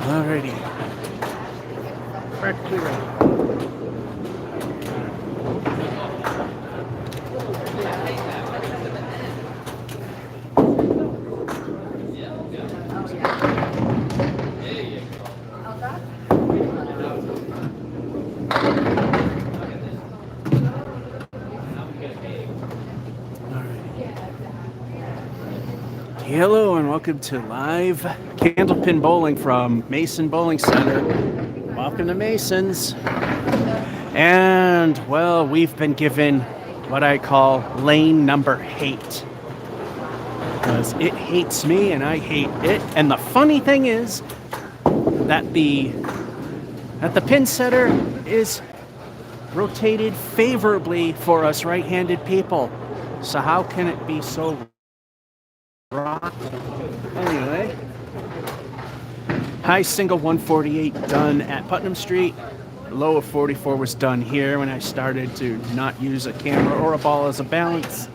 Alrighty. Practically ready. Hello and welcome to live Candlepin Bowling from Mason Bowling Center. Welcome to Mason's. And, well, we've been given what I call lane number hate. Because it hates me and I hate it. And the funny thing is that the pin setter is rotated favorably for us right-handed people. So how can it be so wrong? Anyway, high single 148 done at Putnam Street. Low of 44 was done here when I started to not use a camera or a ball as a balance.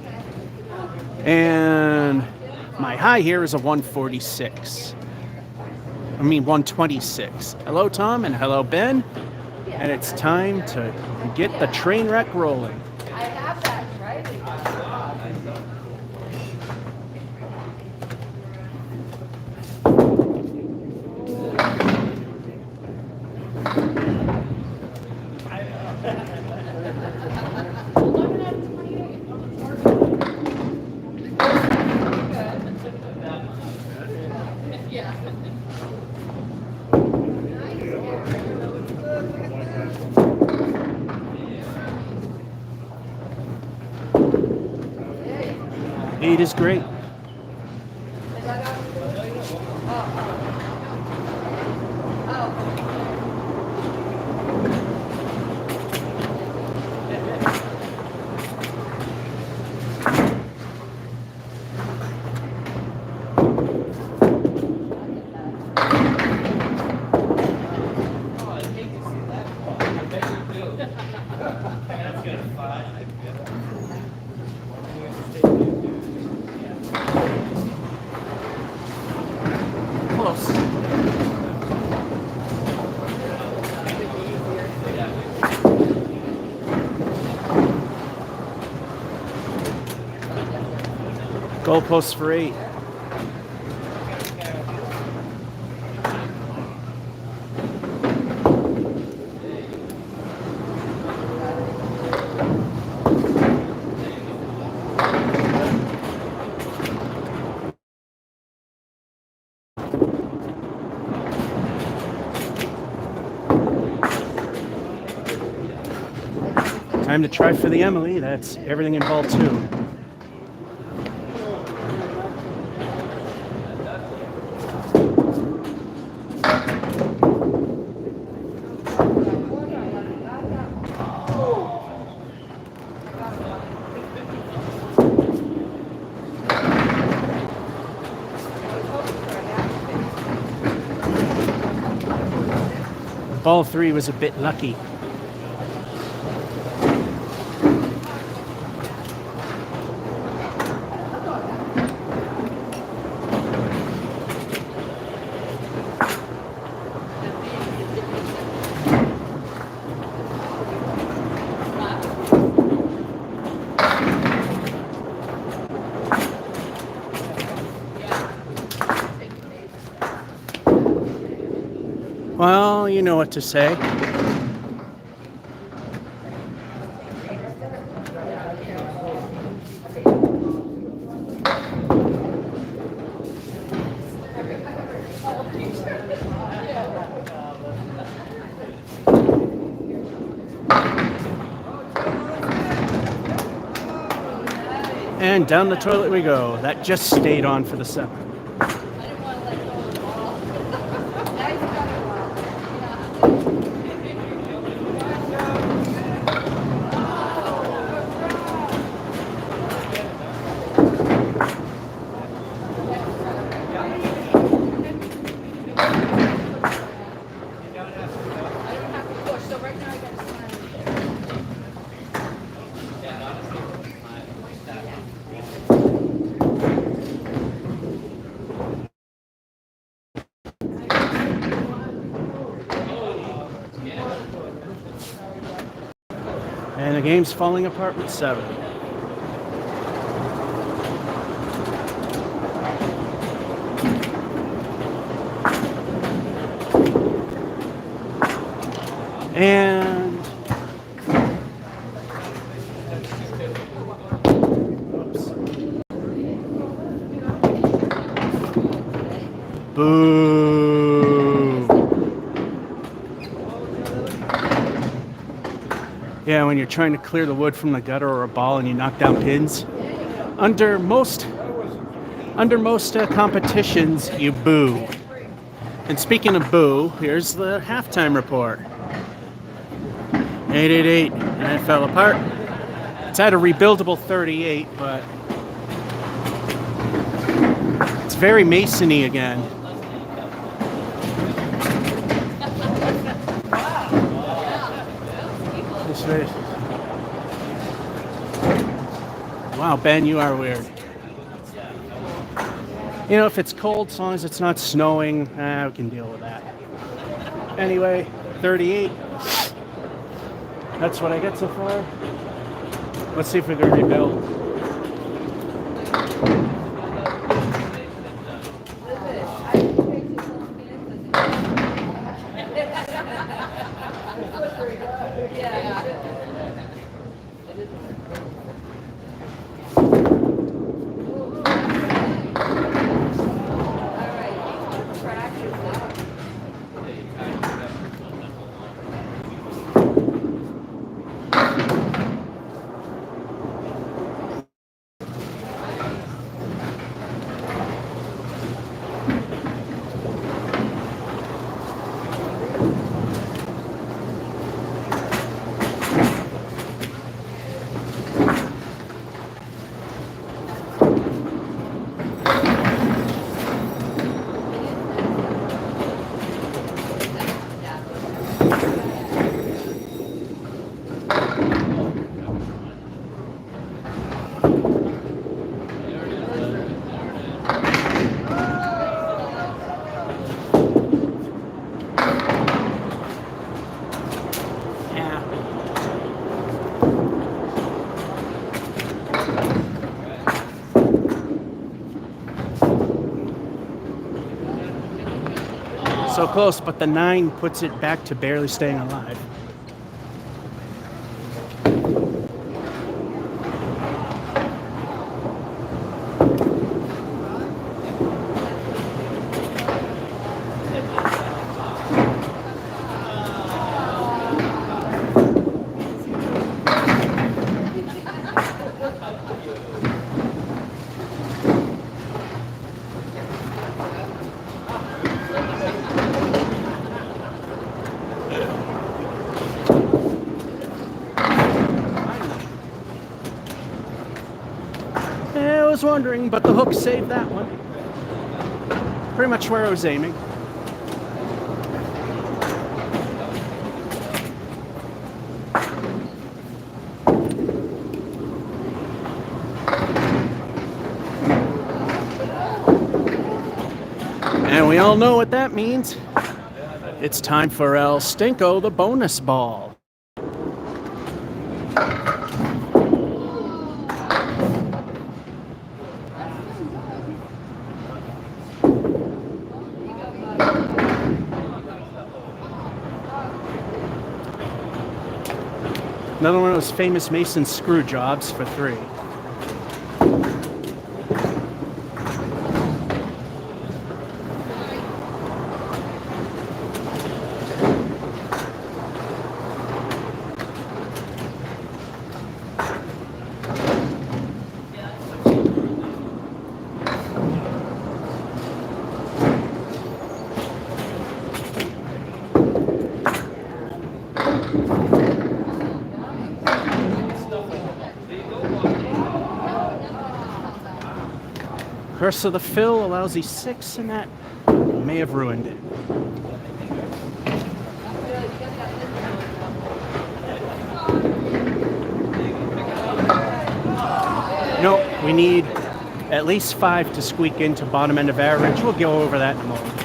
And my high here is a 126. Hello, Tom, and hello, Ben. And it's time to get the train wreck rolling. I have that, right? Eight is great. Close. Goalposts for 8. Time to try for the Emily. That's everything in ball 2. Ball 3 was a bit lucky. Well, you know what to say. And down the toilet we go. That just stayed on for the 7th. the game's falling apart with 7. And oops. Boo. Yeah, when you're trying to clear the wood from the gutter or a ball and you knock down pins, under most competitions, you boo. And speaking of boo, here's the halftime report. 8-8-8, and it fell apart. It's at a rebuildable 38, but it's very Mason-y again. This way. Wow, Ben, you are weird. You know, if it's cold, as long as it's not snowing, we can deal with that. Anyway, 38. That's what I get so far. Let's see if we can rebuild. So close, but the 9 puts it back to barely staying alive. I was wondering, but the hook saved that one. Pretty much where I was aiming. And we all know what that means. It's time for El Stinko, the bonus ball. Another one of those famous Mason screw jobs for 3. Curse of the Fill, a lousy 6, and that may have ruined it. Nope, we need at least 5 to squeak into bottom end of average. We'll go over that in a moment.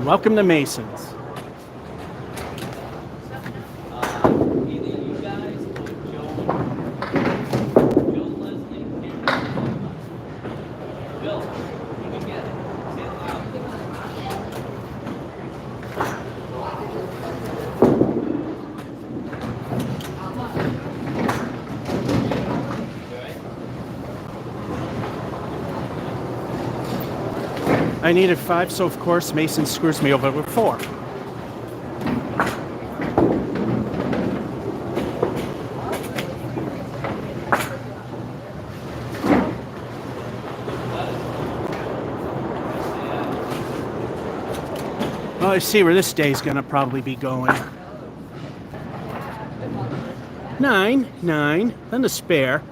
Welcome to Masons. Either you guys or Joe Leslie, Bill, you can get it. Say it loud. I needed 5, so of course Mason screws me over with 4. Well, I see where this day's gonna probably be going. 9, 9, then the spare,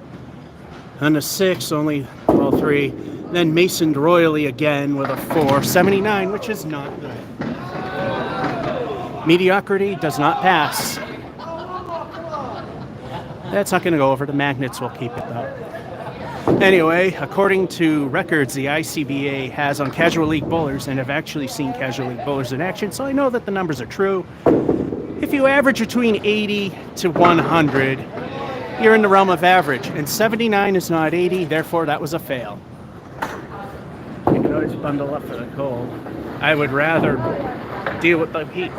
then the 6, only all 3. Then Masoned royally again with a 4, 79, which is not good. Mediocrity does not pass. That's not going to go over. The magnets will keep it though. Anyway, according to records the ICBA has on casual league bowlers, and I've actually seen casual league bowlers in action, so I know that the numbers are true. If you average between 80 to 100, you're in the realm of average, and 79 is not 80, therefore that was a fail. You can always bundle up for the cold. I would rather deal with the heat.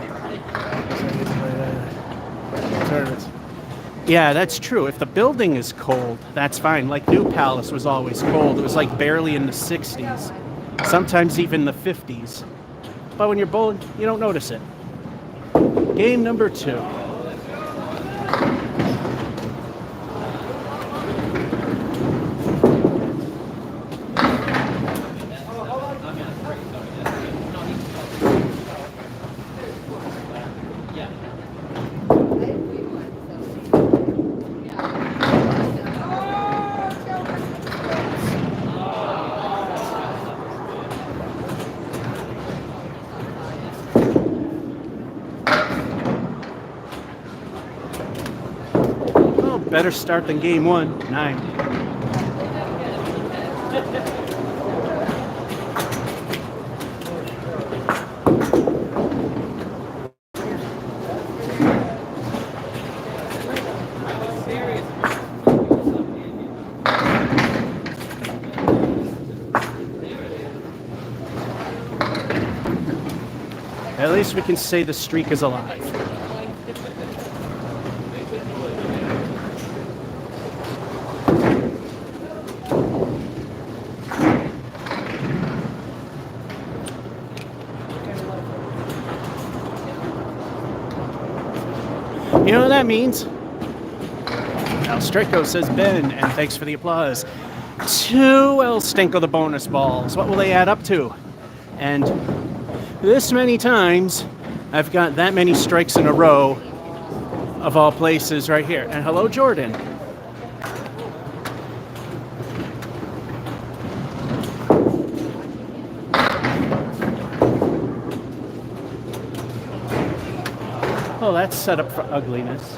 Yeah, that's true. If the building is cold, that's fine. Like New Palace was always cold. It was like barely in the 60s, sometimes even the 50s. But when you're bowling, you don't notice it. Game number 2. Better start than game 1, 9. At least we can say the streak is alive. You know what that means? El Strico says Ben, and thanks for the applause. 2 El Stinko the bonus balls. What will they add up to? And this many times, I've got that many strikes in a row of all places right here. And hello, Jordan. Oh, that's set up for ugliness.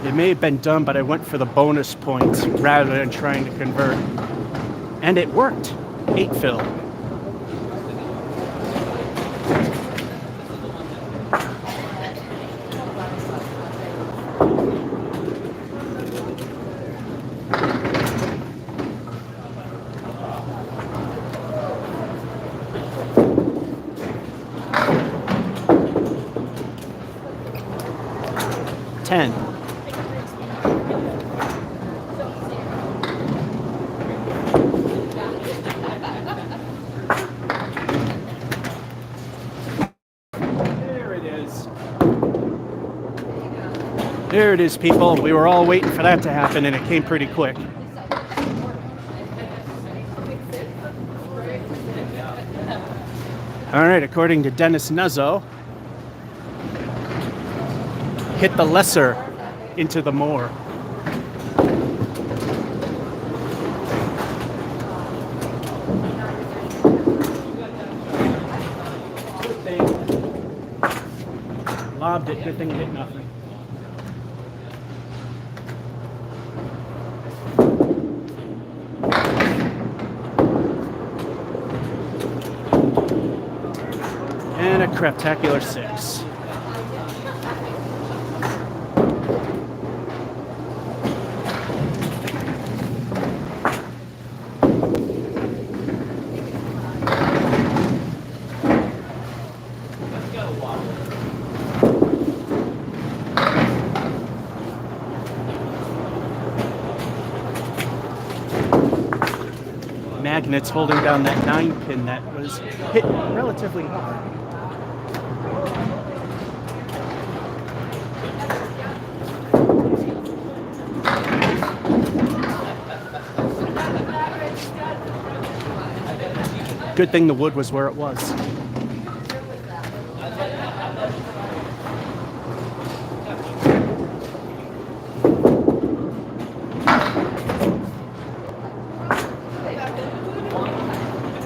It may have been dumb, but I went for the bonus points rather than trying to convert. And it worked. 8 fill. There it is, people. We were all waiting for that to happen, and it came pretty quick. All right, according to Dennis Nuzzo, hit the lesser into the more. lobbed it. Good thing it hit nothing. And a craptacular 6. Magnets holding down that 9-pin that was hit relatively hard. Good thing the wood was where it was.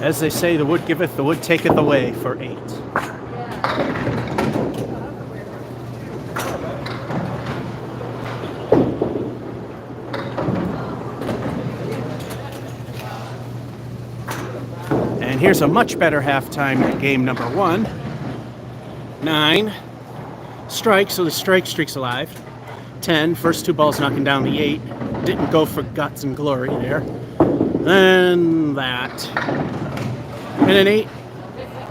As they say, the wood giveth, the wood taketh away for 8. And here's a much better halftime game number 1. 9. Strike, so the strike streak's alive. 10, first 2 balls knocking down the 8. Didn't go for guts and glory there. Then that. And an 8,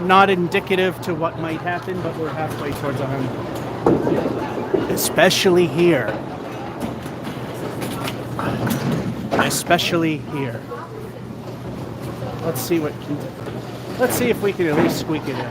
not indicative to what might happen, but we're halfway towards 100. Especially here. Especially here. Let's see if we can at least squeak it in.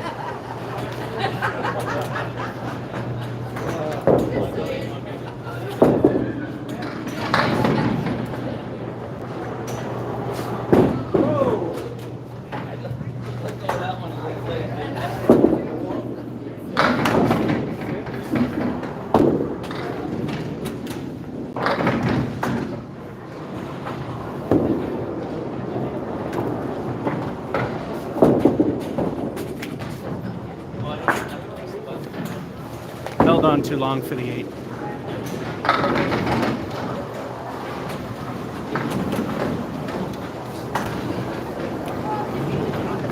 Held on too long for the 8.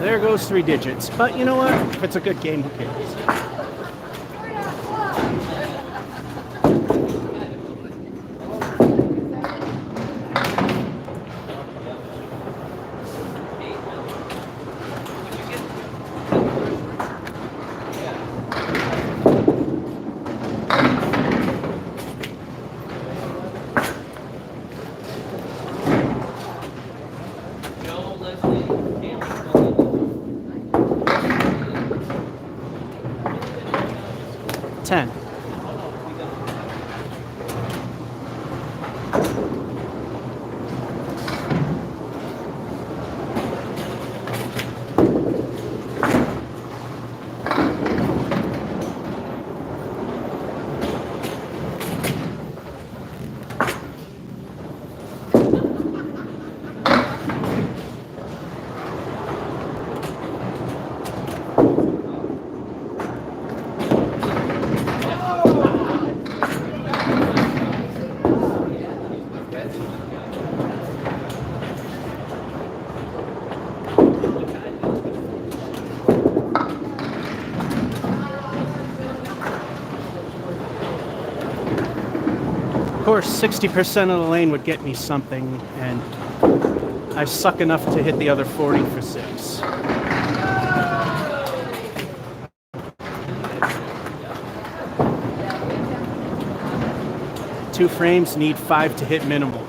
There goes 3 digits. But you know what? If it's a good game, who cares? Of course, 60% of the lane would get me something, and I suck enough to hit the other 40 for 6. Two frames need 5 to hit minimal.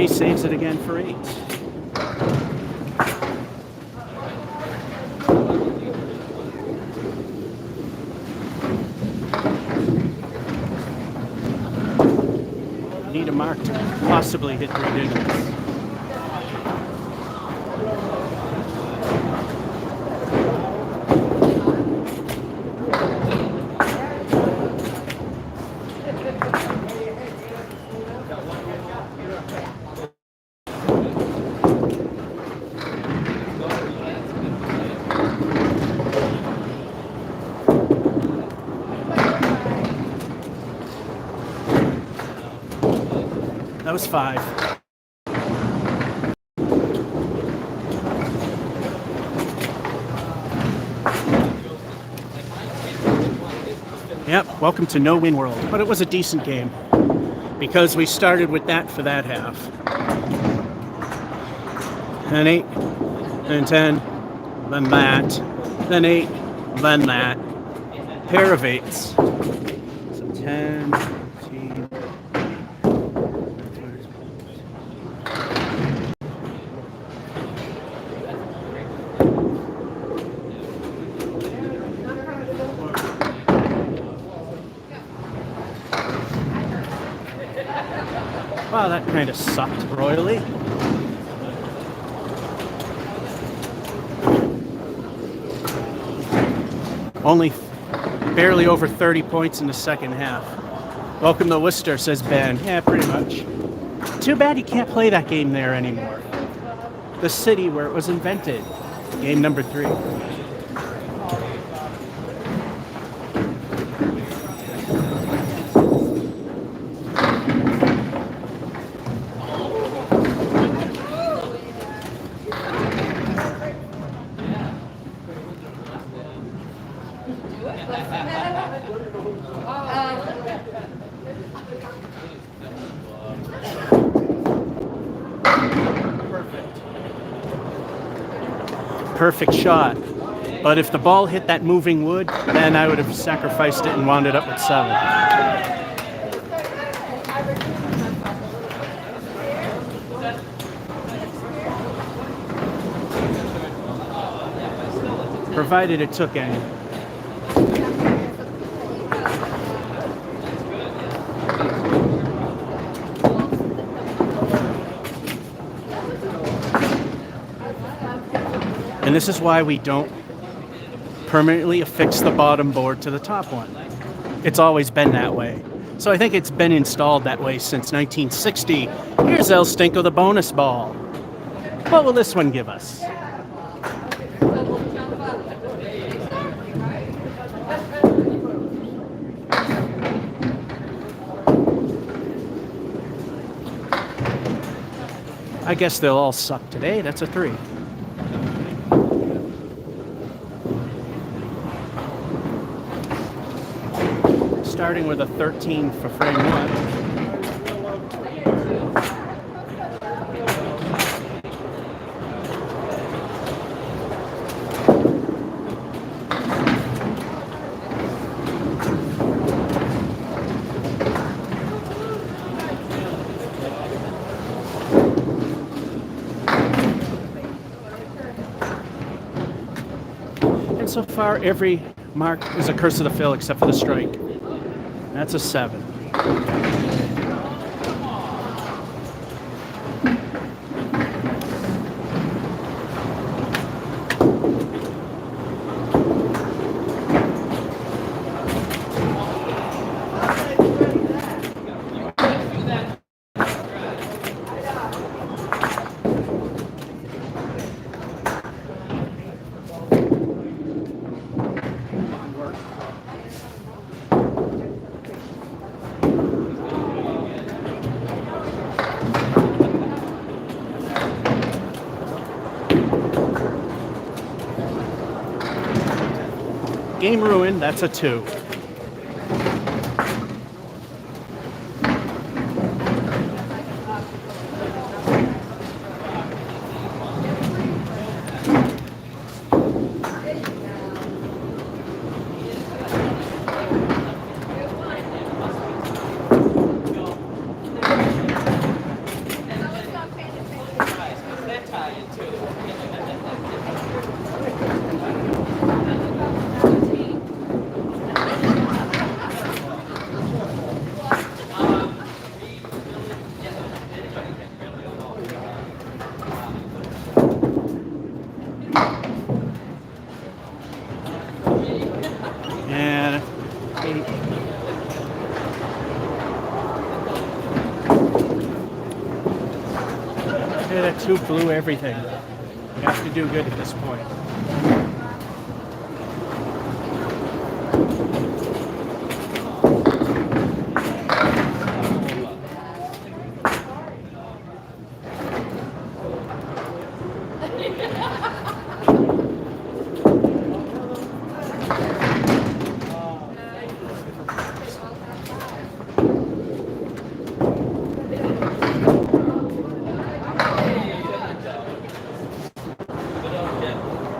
Saves it again for 8. need a mark to possibly hit 3 digits. That was 5. Yep, welcome to No Win World. But it was a decent game because we started with that for that half. Then 8, then 10, then that, then 8, then that. Pair of 8s. So 10, 15. Wow, that kind of sucked royally. Only barely over 30 points in the second half. Welcome to Worcester, says Ben. Yeah, pretty much. Too bad you can't play that game there anymore. The city where it was invented. Game number 3. Perfect shot. But if the ball hit that moving wood, then I would have sacrificed it and wound it up with 7. Provided it took any. And this is why we don't permanently affix the bottom board to the top one. It's always been that way. So I think it's been installed that way since 1960. Here's El Stinko, the bonus ball. What will this one give us? I guess they'll all suck today. That's a 3. Starting with a 13 for frame 1. And so far, every mark is a curse of the fill except for the strike. That's a 7. Game ruined, that's a 2. that two blew everything. We have to do good at this point.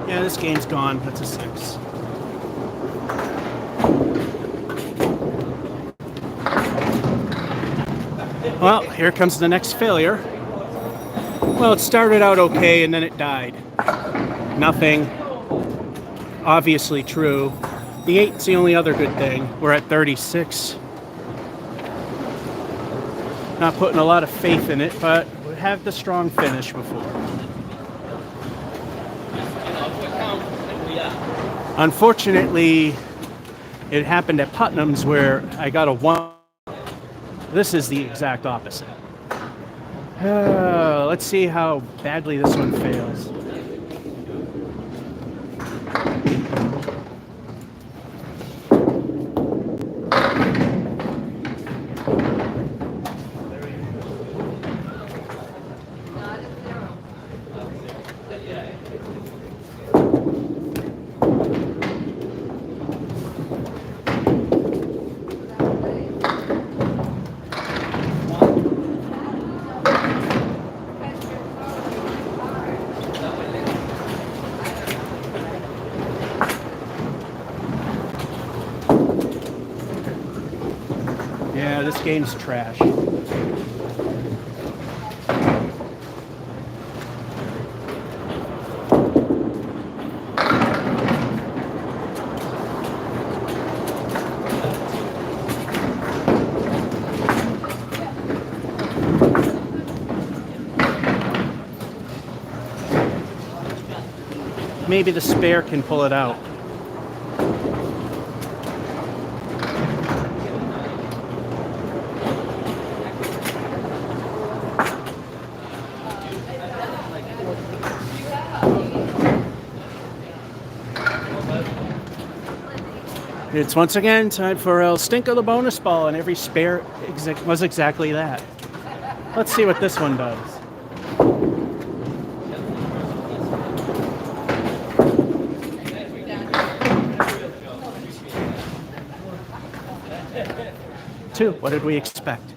Yeah, this game's gone. That's a 6. Well, here comes the next failure. Well, it started out okay and then it died. Nothing. Obviously true. The 8's the only other good thing. We're at 36. Not putting a lot of faith in it, but we have the strong finish before. Unfortunately, it happened at Putnam's where I got a 1. This is the exact opposite. Let's see how badly this one fails. Yeah, this game's trash. Maybe the spare can pull it out. It's once again time for El Stink of the bonus ball, and every spare was exactly that. Let's see what this one does. Two. What did we expect?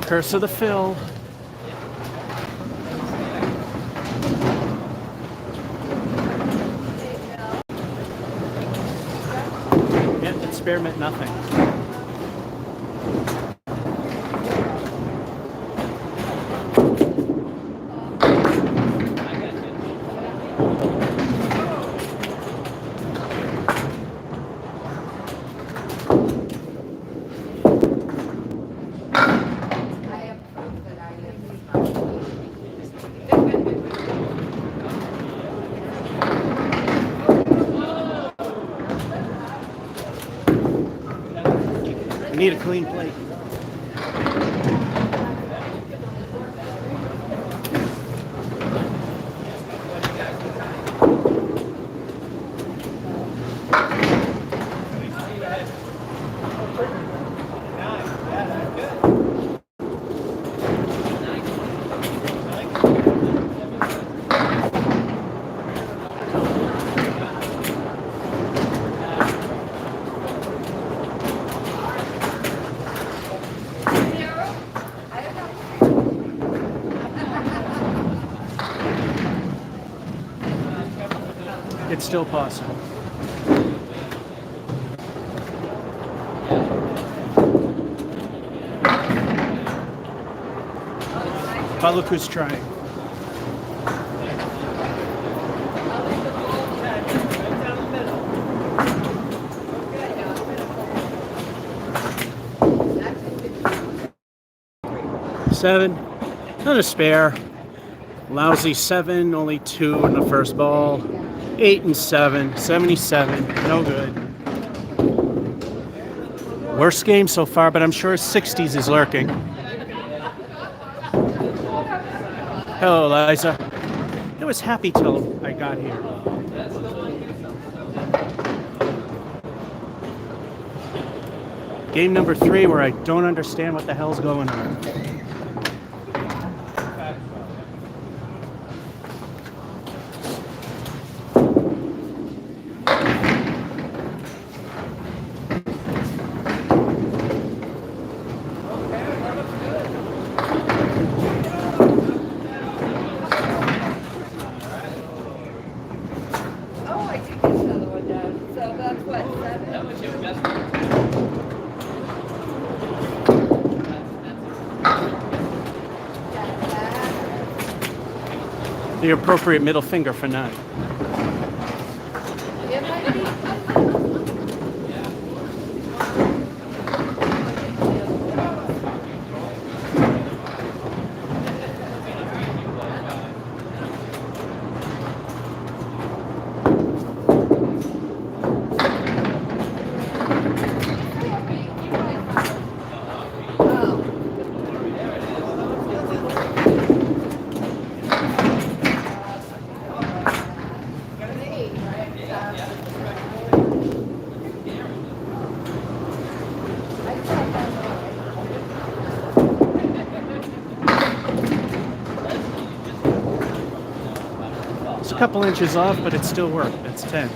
Curse of the fill. Yeah, that spare meant nothing. Need a clean plate. It's still possible. But look who's trying. 7. Not a spare. Lousy 7, only 2 in the first ball. 8 and 7, 77, no good. Worst game so far, but I'm sure 60s is lurking. Hello, Liza. I was happy till I got here. Game number 3 where I don't understand what the hell's going on. Oh, I did get another one down. So that's what, 7? That was your best one. The appropriate middle finger for 9. It might be. It's a couple inches off, but it still worked. That's 10.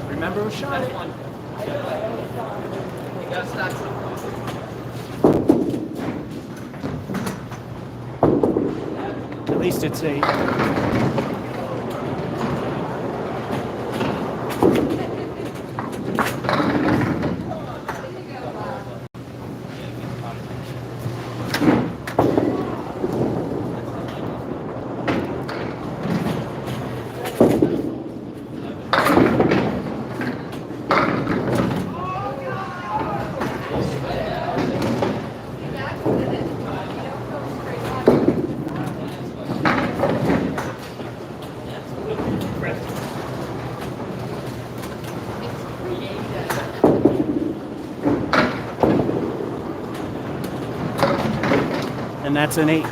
Remember who shot it? You gotta stop something. At least it's 8. And that's an 8.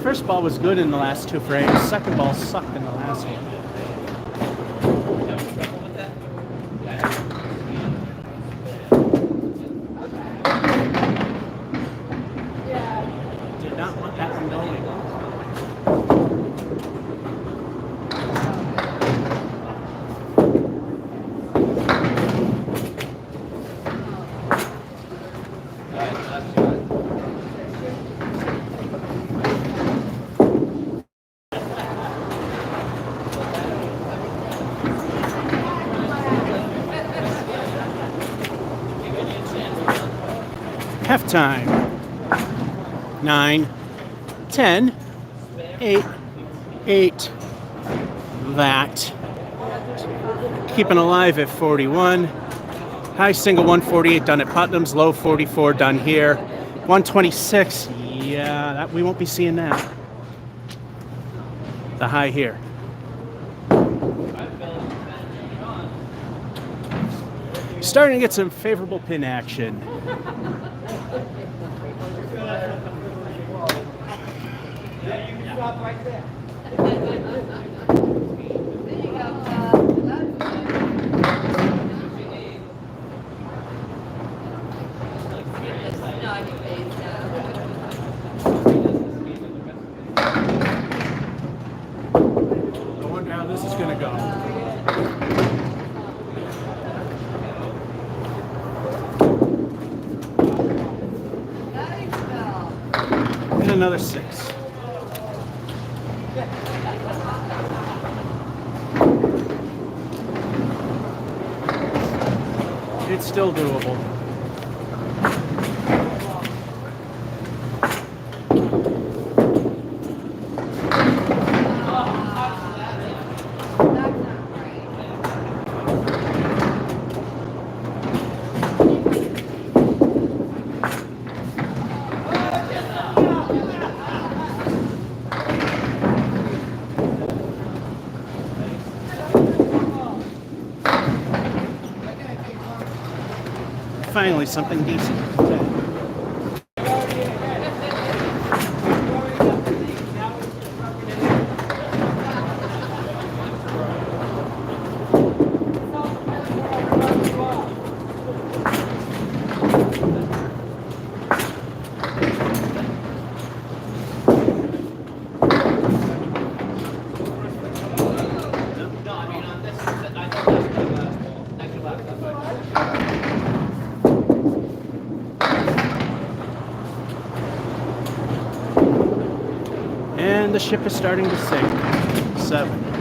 First ball was good in the last 2 frames. Second ball sucked in the last one. Did not want that one going. Halftime. 9, 10, 8, 8. That. Keeping alive at 41. High single 148 done at Putnam's. Low 44 done here. 126. Yeah, that we won't be seeing that. The high here. Starting to get some favorable pin action. I wonder how this is going to go. another 6. It's still doable. Finally, something decent. No, I mean on this, I thought that's my last ball. Next to last, that's right. And the ship is starting to sink. 7.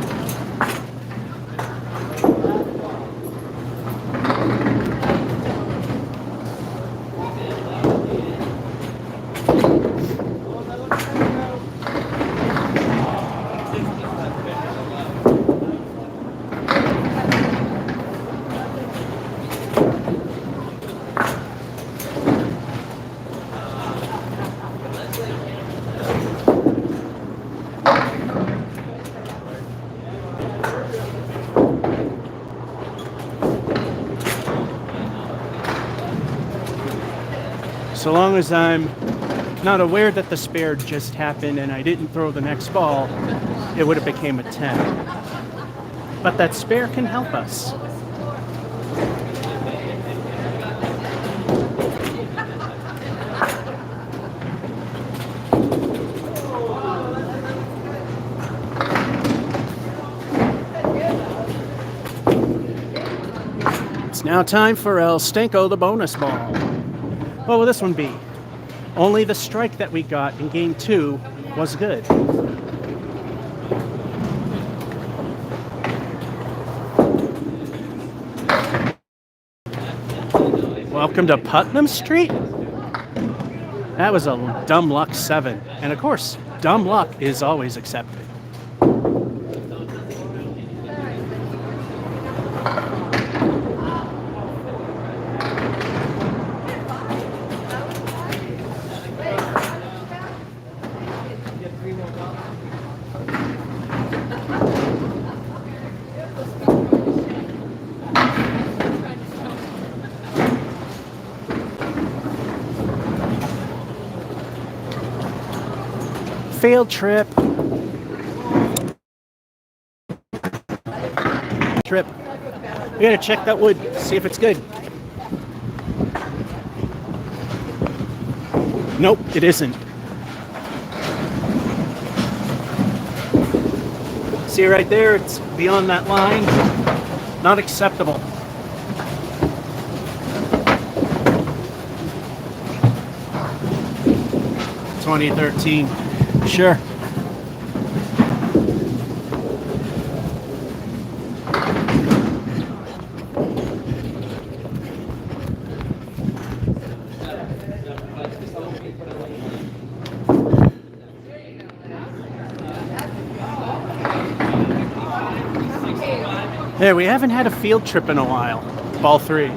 So long as I'm not aware that the spare just happened and I didn't throw the next ball, it would have became a 10. But that spare can help us. It's now time for El Stenko, the bonus ball. What will this one be? Only the strike that we got in game 2 was good. Welcome to Putnam Street? That was a dumb luck 7. And of course, dumb luck is always accepted. Failed trip. Trip. We gotta check that wood, see if it's good. Nope, it isn't. See right there, it's beyond that line. Not acceptable. $20.13. Sure. There, we haven't had a field trip in a while. Ball 3.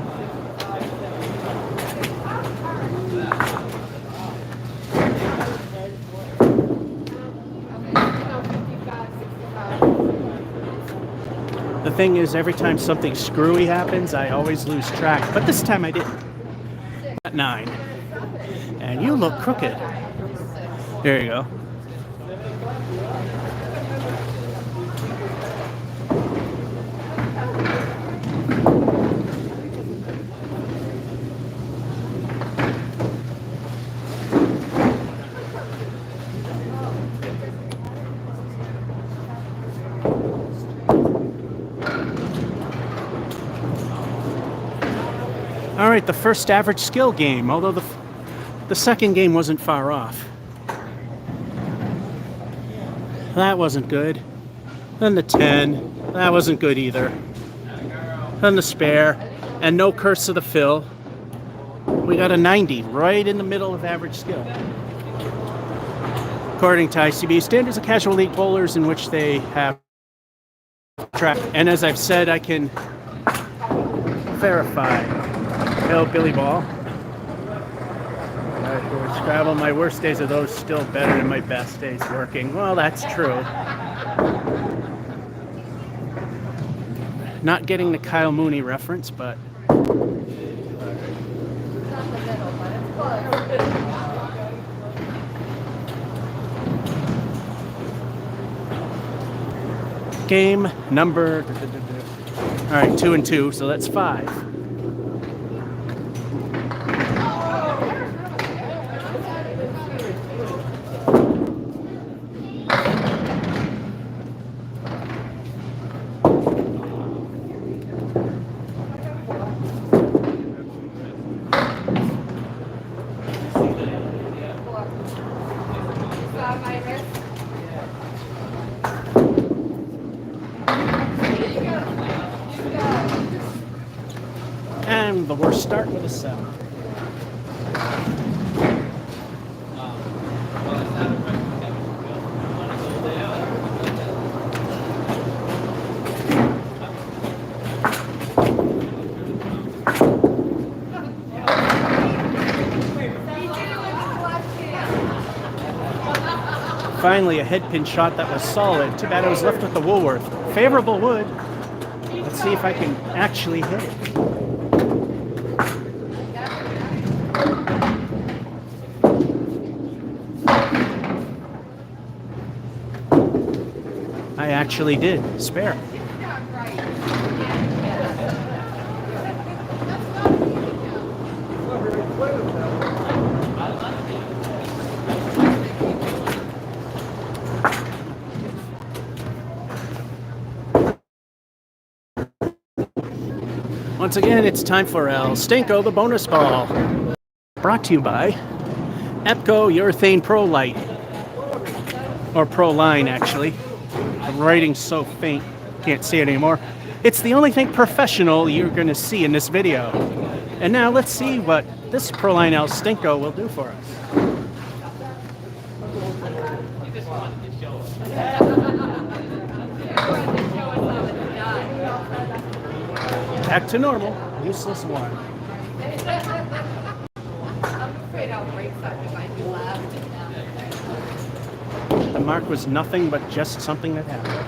The thing is, every time something screwy happens, I always lose track. But this time I didn't. At 9. And you look crooked. There you go. All right, the first average skill game, although the second game wasn't far off. That wasn't good. Then the 10. That wasn't good either. Then the spare. And no curse of the fill. We got a 90, right in the middle of average skill. According to ICB standards of casual league bowlers in which they have track. And as I've said, I can verify. Hill Billy Ball. Scrabble, my worst days are those still better than my best days working. Well, that's true. Not getting the Kyle Mooney reference, but game number, all right, 2 and 2, so that's 5. And the worst start with a 7. Finally, a head pin shot that was solid. Too bad I was left with the Woolworth. Favorable wood. Let's see if I can actually hit it. I actually did. Spare. Once again, it's time for El Stinko, the bonus ball. Brought to you by Epco Urethane Pro Light. Or Pro Line, actually. The writing's so faint, can't see it anymore. It's the only thing professional you're going to see in this video. And now let's see what this Pro Line El Stinko will do for us. Back to normal. Useless one. I'm afraid I'll break something might be loud. The mark was nothing but just something that happened.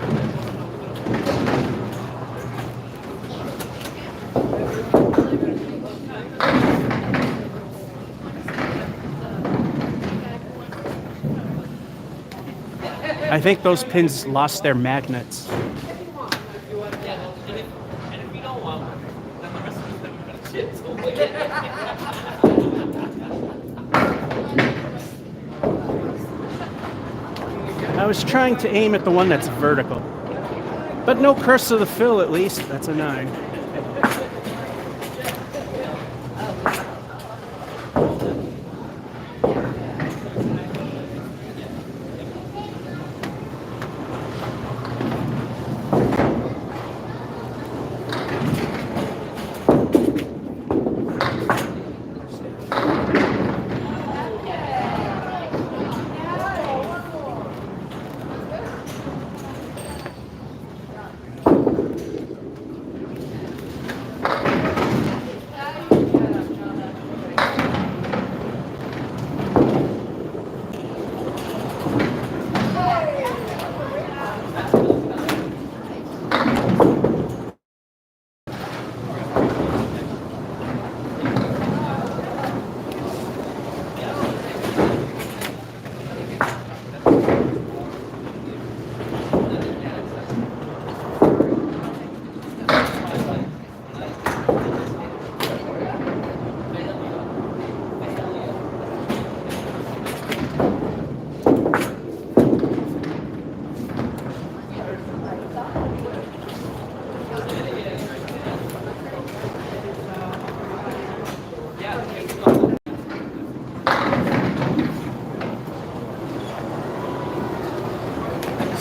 I think those pins lost their magnets. I was trying to aim at the one that's vertical. But no curse of the fill, at least. That's a 9.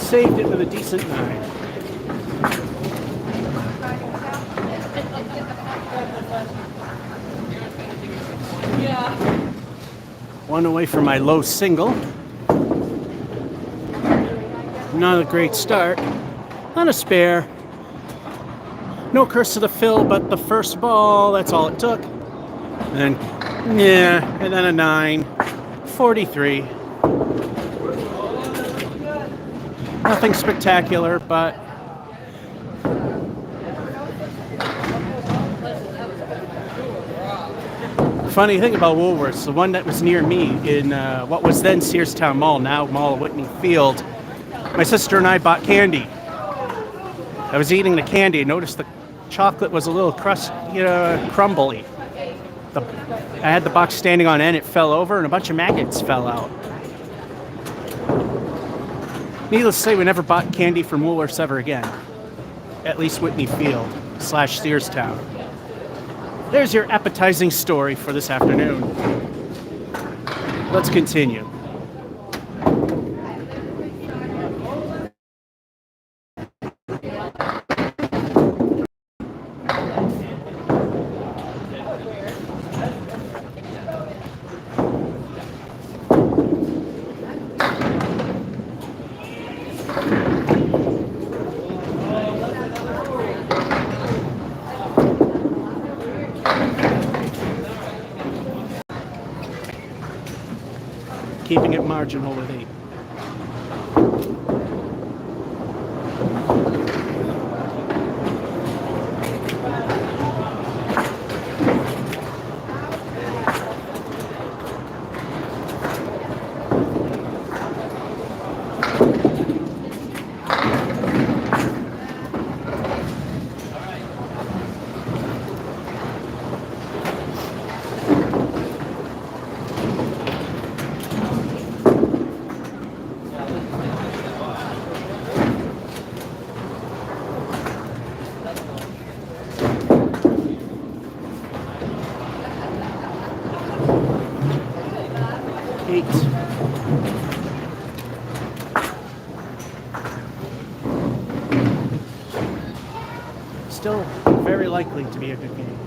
saved it with a decent 9. Yeah. One away from my low single. Not a great start. Not a spare. No curse to the fill, but the first ball, that's all it took. And then, yeah, and then a 9. 43. Nothing spectacular, but funny thing about Woolworths, the one that was near me in what was then Searstown Mall, now Mall of Whitney Field, my sister and I bought candy. I was eating the candy and noticed the chocolate was a little crumbly. I had the box standing on end, it fell over, and a bunch of maggots fell out. Needless to say, we never bought candy from Woolworths ever again. At least Whitney Field / Searstown. There's your appetizing story for this afternoon. Let's continue. Keeping it marginal with 8. Still very likely to be a good game.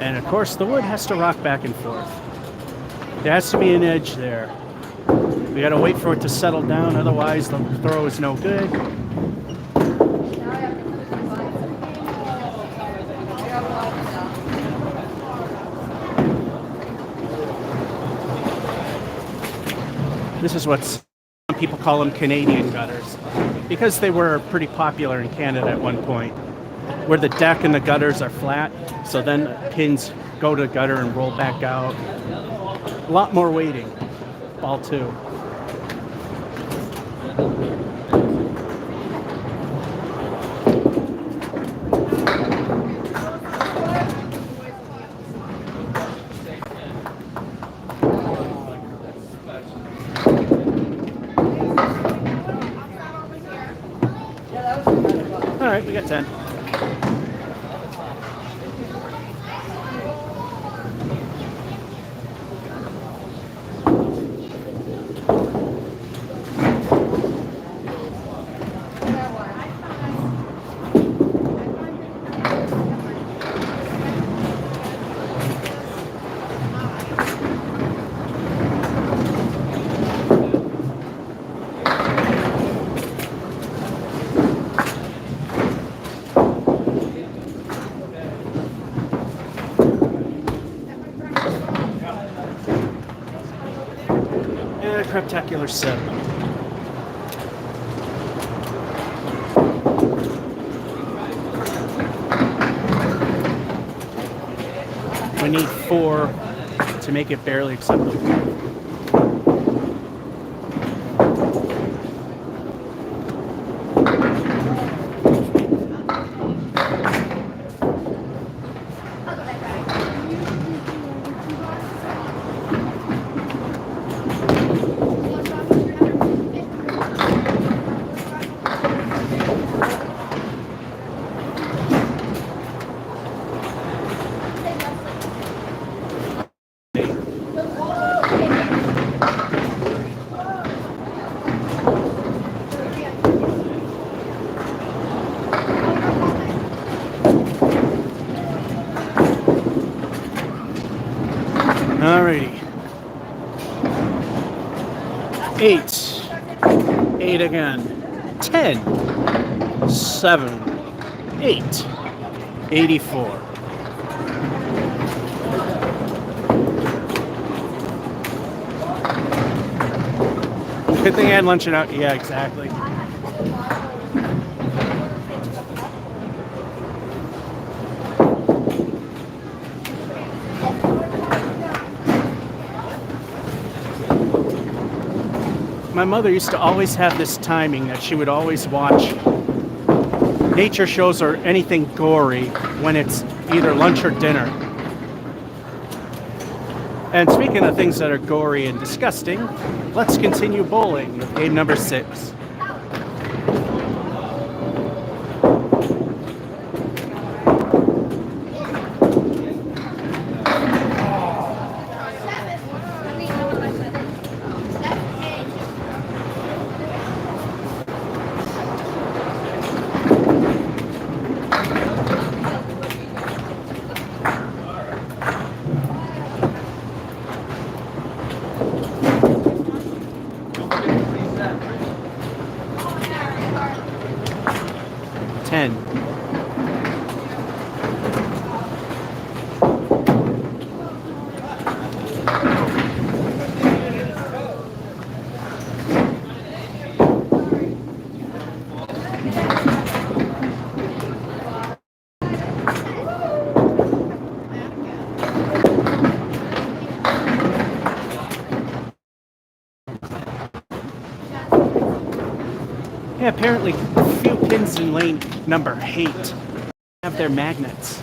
And of course, the wood has to rock back and forth. There has to be an edge there. We gotta wait for it to settle down, otherwise the throw is no good. This is what some people call them Canadian gutters, because they were pretty popular in Canada at one point, where the deck and the gutters are flat, so then pins go to the gutter and roll back out. A lot more weighting. Ball 2. All right, we got 10. And a craptacular 7. We need 4 to make it barely acceptable. 8. 8 again. 10. 7. 8. 84. Good thing I had lunch and out. Yeah, exactly. My mother used to always have this timing that she would always watch nature shows or anything gory when it's either lunch or dinner. And speaking of things that are gory and disgusting, let's continue bowling with game number 6. Yeah, apparently a few pins in lane number 8 have their magnets.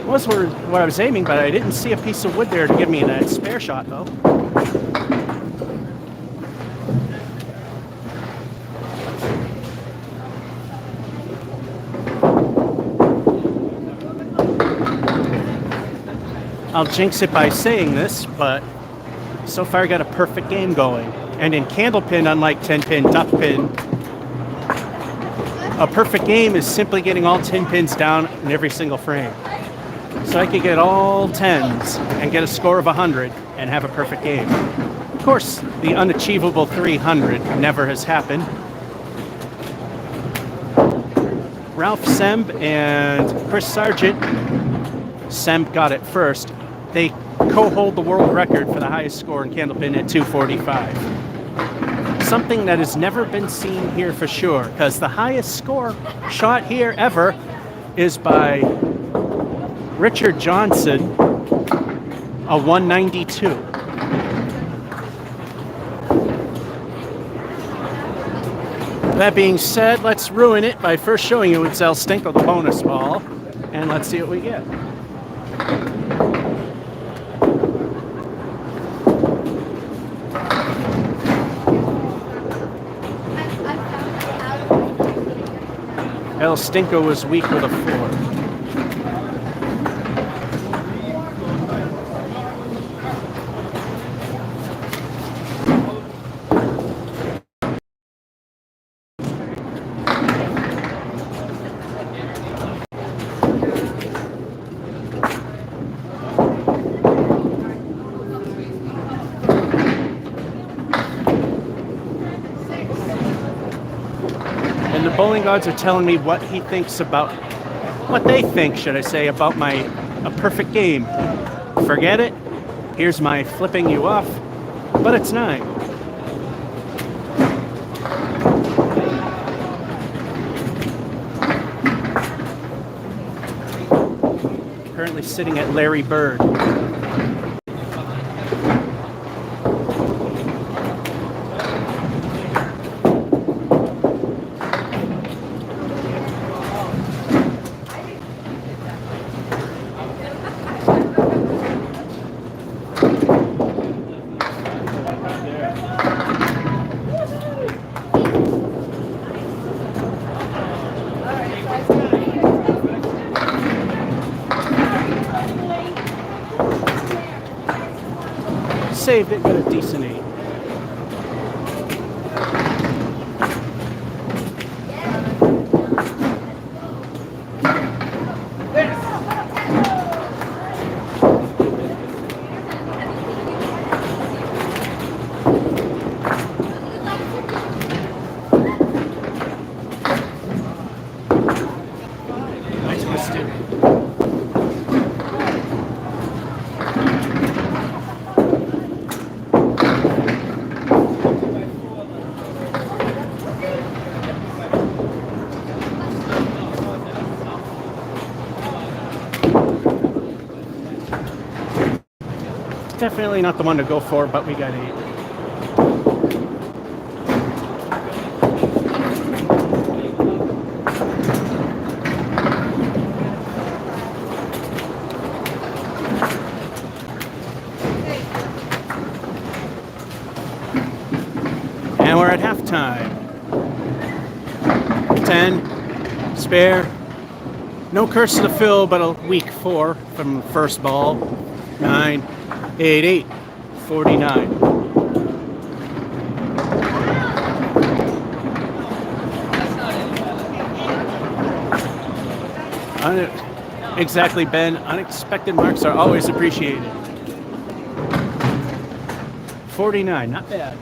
Was what I was aiming, but I didn't see a piece of wood there to give me that spare shot, though. I'll jinx it by saying this, but so far I got a perfect game going. And in Candlepin, unlike 10-pin, duck pin, a perfect game is simply getting all 10 pins down in every single frame. So I could get all 10s and get a score of 100 and have a perfect game. Of course, the unachievable 300 never has happened. Ralph Semb and Chris Sargent, Semb got it first. They co-hold the world record for the highest score in Candlepin at 245. Something that has never been seen here for sure, because the highest score shot here ever is by Richard Johnson, a 192. That being said, let's ruin it by first showing you it's El Stinko, the bonus ball, and let's see what we get. El Stinko was weak with a 4. And the bowling gods are telling me what he thinks about, what they think, should I say, about a perfect game. Forget it. Here's my flipping you off, but it's 9. Currently sitting at Larry Bird. Saved it, got a decent 8. definitely not the one to go for, but we got 8. And we're at halftime. 10, spare. No curse to the fill, but a weak 4 from the first ball. 9, 8, 8, 49. Exactly, Ben. Unexpected marks are always appreciated. 49, not bad.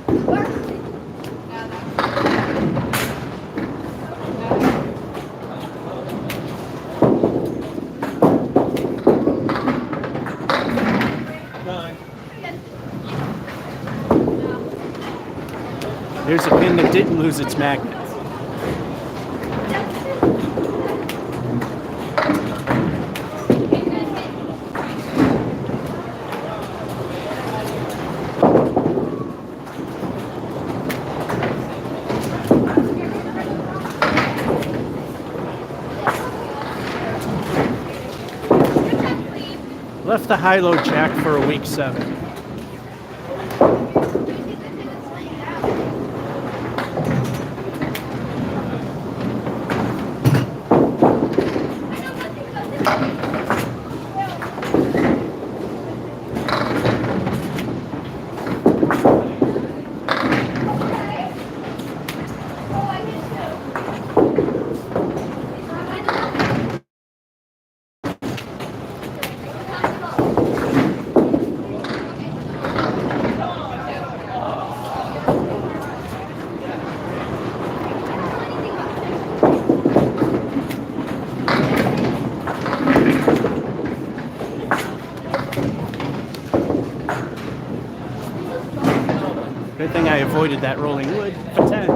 Here's a pin that didn't lose its magnet. Left the high-low jack for a week 7. Good thing I avoided that rolling wood for 10.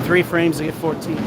Three frames to get 14.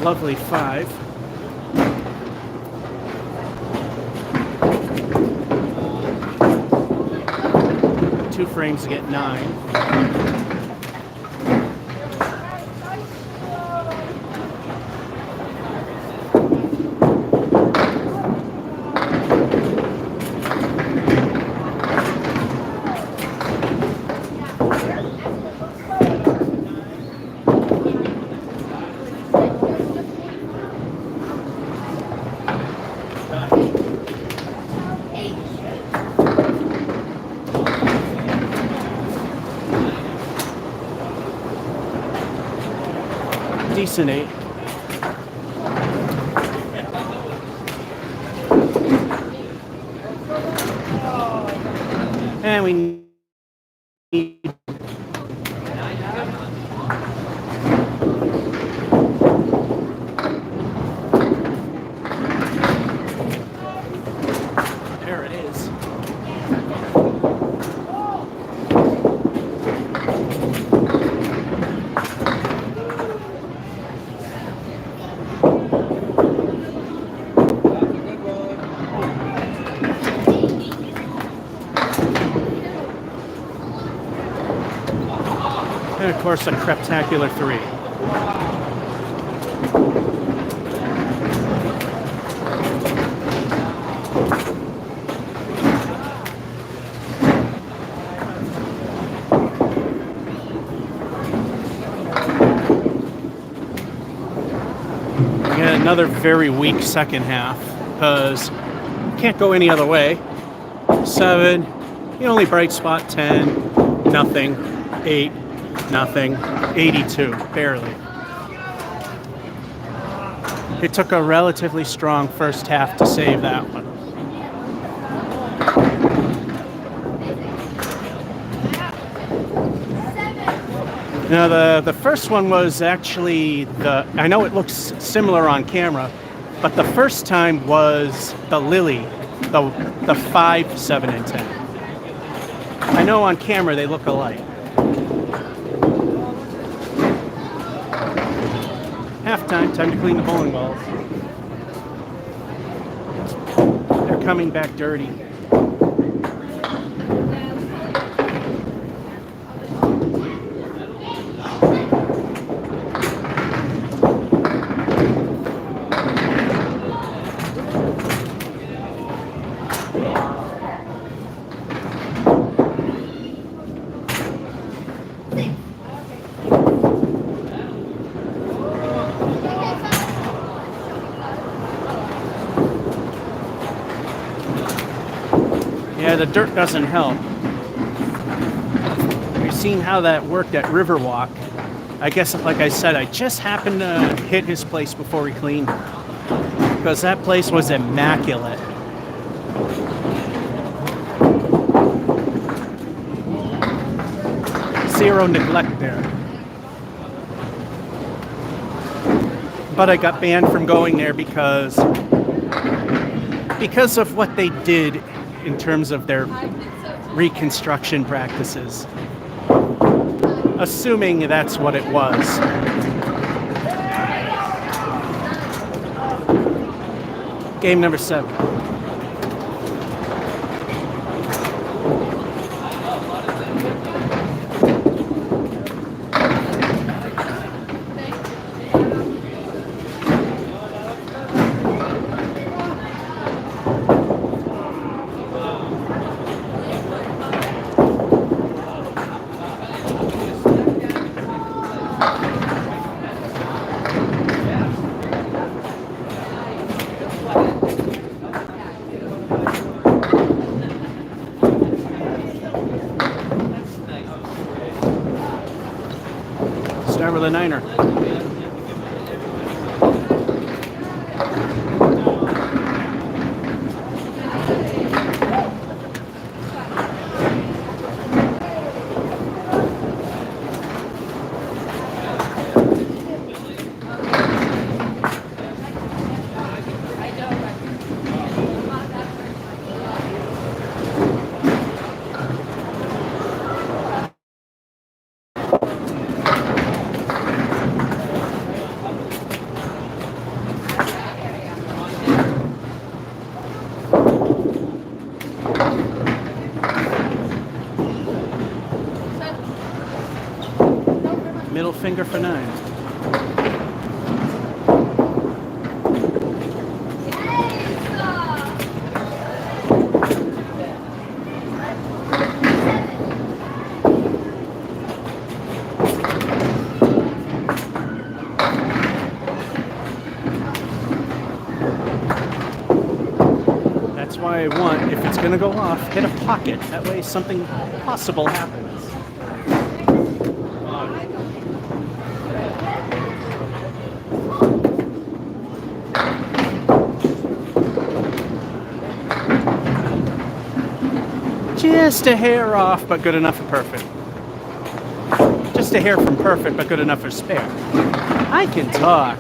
Lovely 5. Two frames to get 9. Decent 8. And we need there it is. And of course, a creptacular 3. We got another very weak second half because can't go any other way. 7, the only bright spot, 10, nothing, 8, Nothing. 82, barely. It took a relatively strong first half to save that one. Now, the first one was actually I know it looks similar on camera, but the first time was the Lily, the 5, 7, and 10. I know on camera they look alike. Halftime, time to clean the bowling balls. They're coming back dirty. Yeah, the dirt doesn't help. We've seen how that worked at Riverwalk. I guess, like I said, I just happened to hit his place before we cleaned, because that place was immaculate. Zero neglect there. But I got banned from going there because of what they did in terms of their reconstruction practices. Assuming that's what it was. Game number 7. Start with a 9er. Middle finger for 9. That's why I want, if it's going to go off, hit a pocket. That way something possible happens. Just a hair off, but good enough for perfect. Just a hair from perfect, but good enough for spare. I can talk.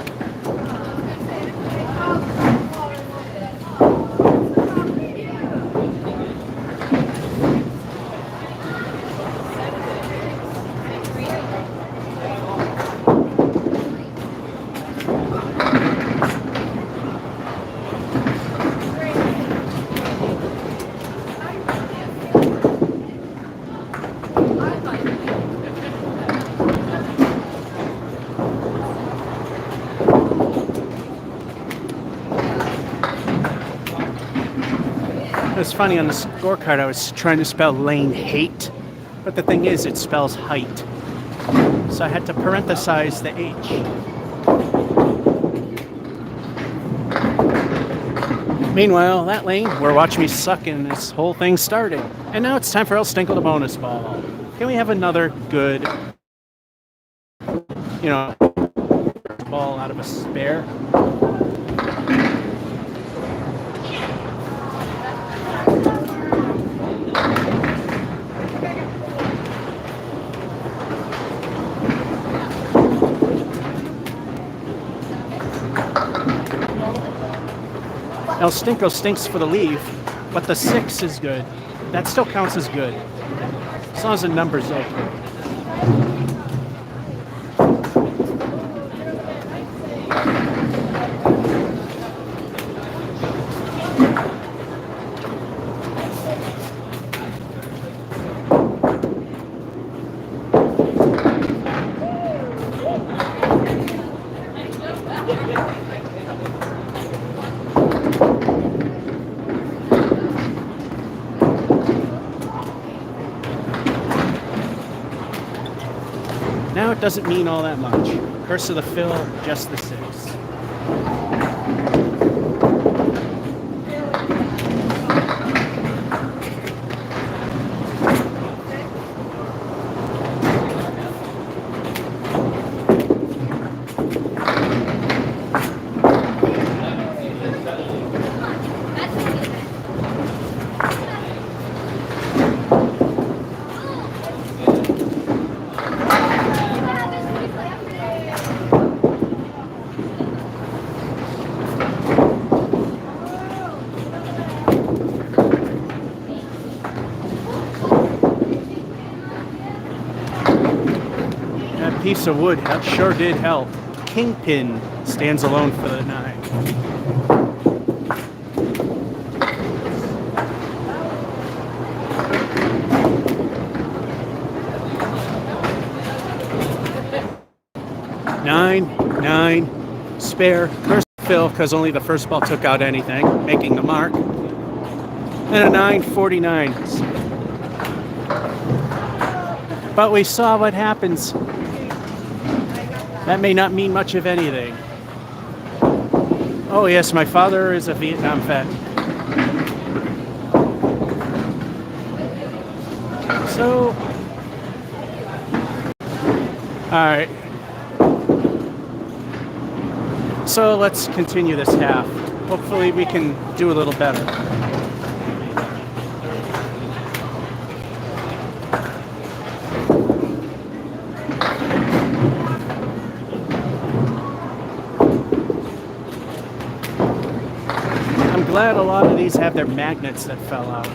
It was funny, on the scorecard I was trying to spell lane hate, but the thing is it spells height. So I had to parenthesize the H. Meanwhile, that lane, we're watching me suck and this whole thing started. And now it's time for El Stinkle the bonus ball. Can we have another good you know, ball out of a spare. El Stinko stinks for the leave, but the 6 is good. That still counts as good, as long as the number's okay. Now it doesn't mean all that much. Curse of the Fill, just the 6. Piece of wood sure did help. Kingpin stands alone for the 9. Nine, spare, curse fill because only the first ball took out anything, making the mark. And a 949. But we saw what happens. That may not mean much of anything. Oh yes, my father is a Vietnam vet. So, alright. So let's continue this half. Hopefully we can do a little better. I'm glad a lot of these have their magnets that fell out.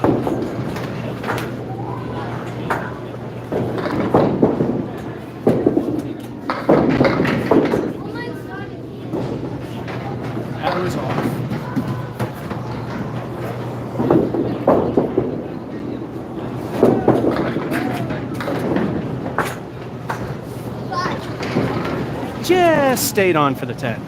That was off. Just stayed on for the 10.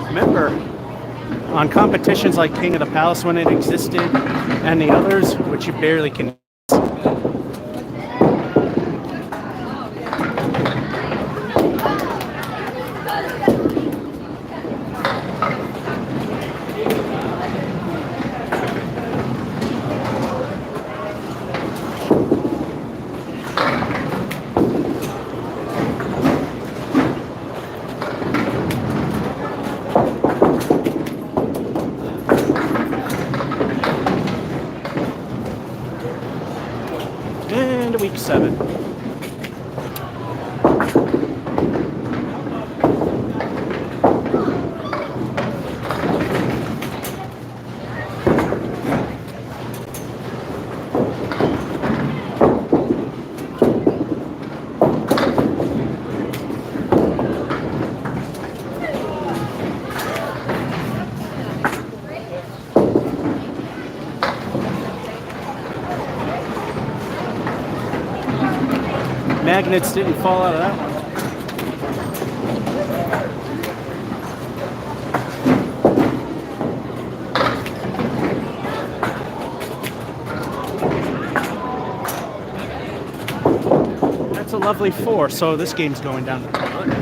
Remember, on competitions like King of the Palace when it existed, and the others, which you barely can. And week 7. Magnets didn't fall out of that one. lovely 4, so this game's going down to 100.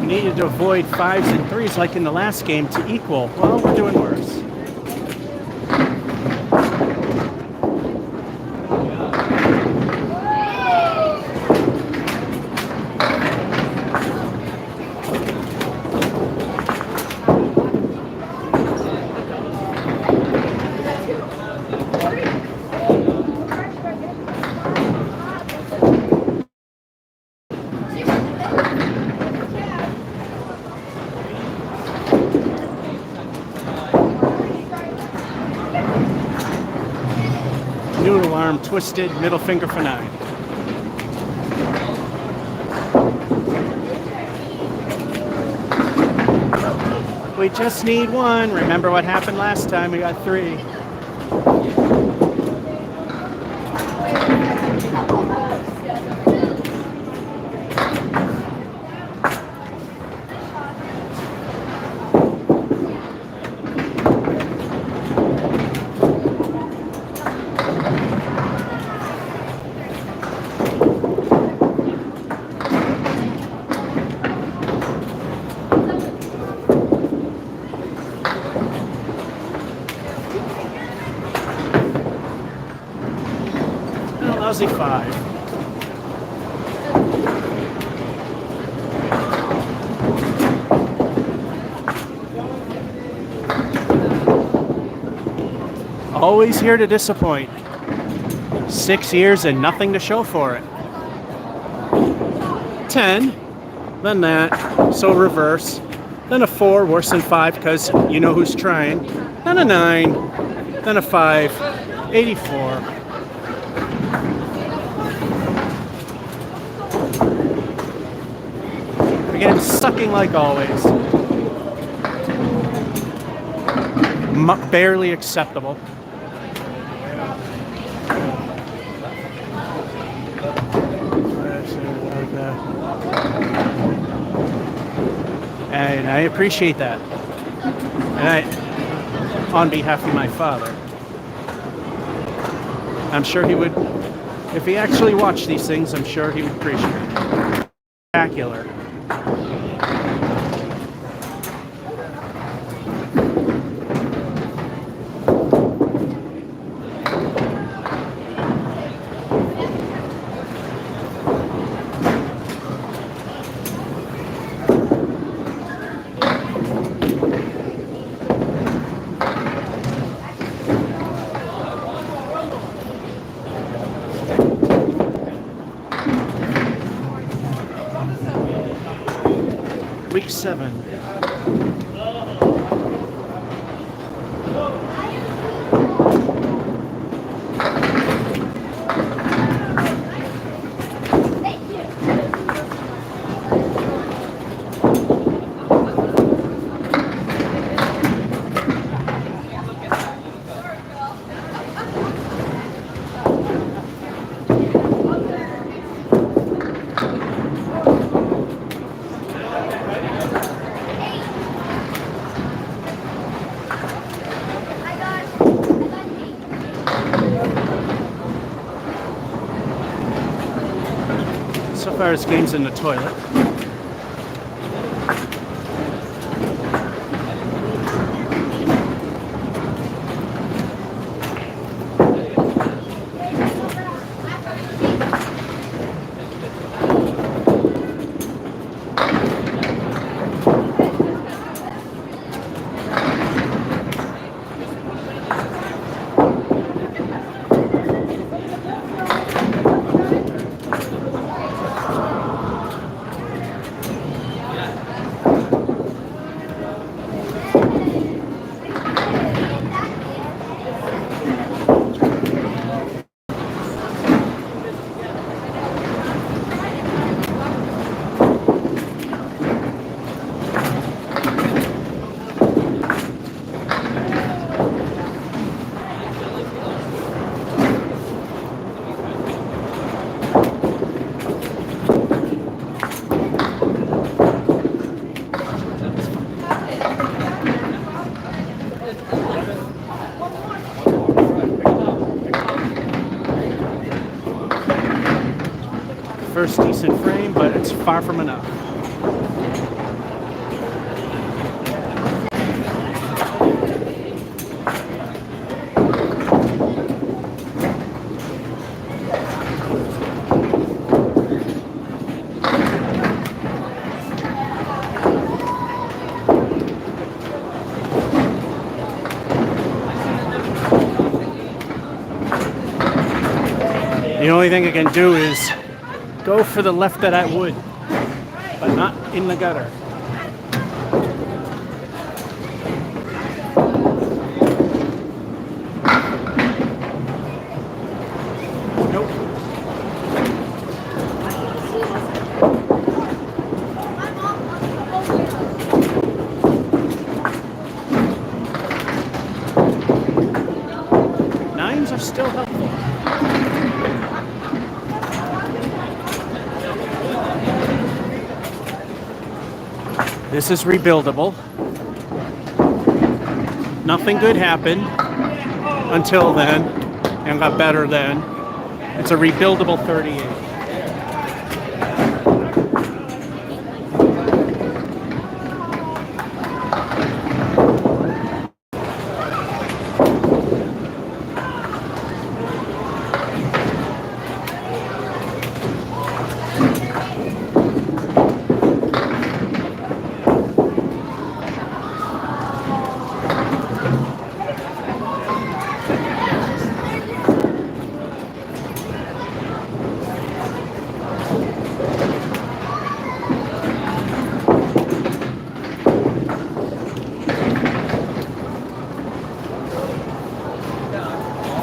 We needed to avoid 5s and 3s like in the last game to equal. Well, we're doing worse. Noodle arm twisted, middle finger for 9. We just need 1. Remember what happened last time? We got 3. Lousy 5. Always here to disappoint. 6 years and nothing to show for it. 10, then that, so reverse. Then a 4, worse than 5 because you know who's trying. Then a 9, then a 5, 84. Again, sucking like always. Barely acceptable. And I appreciate that. And on behalf of my father, I'm sure he would, if he actually watched these things, I'm sure he would appreciate it. Spectacular. Week 7. So far as games in the toilet. first decent frame, but it's far from enough. The only thing I can do is go for the left that I would, but not in the gutter. Nope. Nines are still helpful. This is rebuildable. Nothing good happened until then, and got better then. It's a rebuildable 38.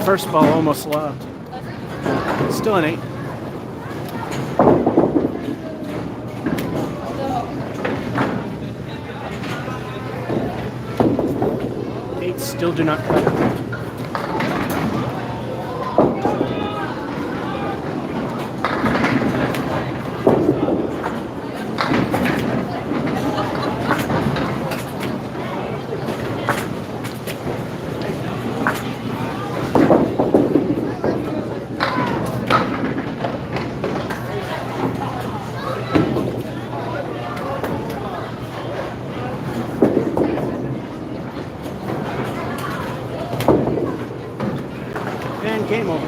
First ball almost loved. Still an 8. Eights still do not cut. And game over.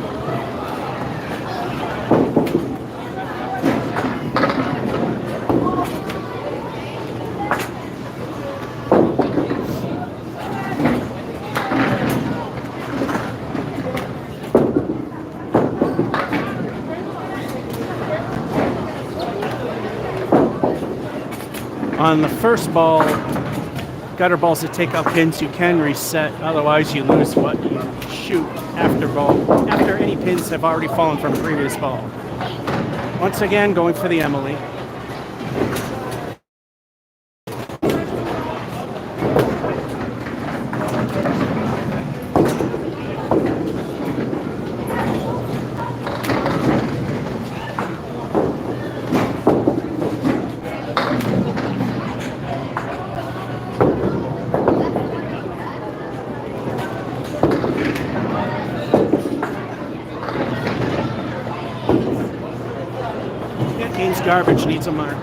On the first ball, gutter balls that take out pins you can reset, otherwise you lose what you shoot after any pins have already fallen from previous ball. Once again, going for the Emily. Garbage needs a mark.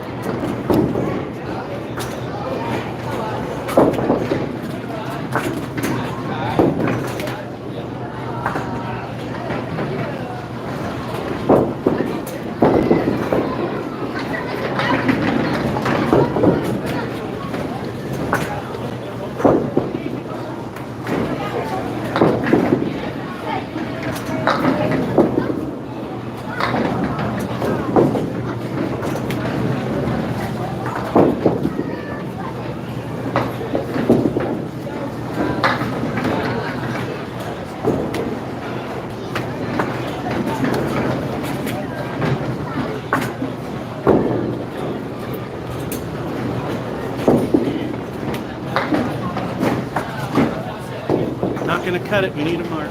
Not going to cut it, we need a mark.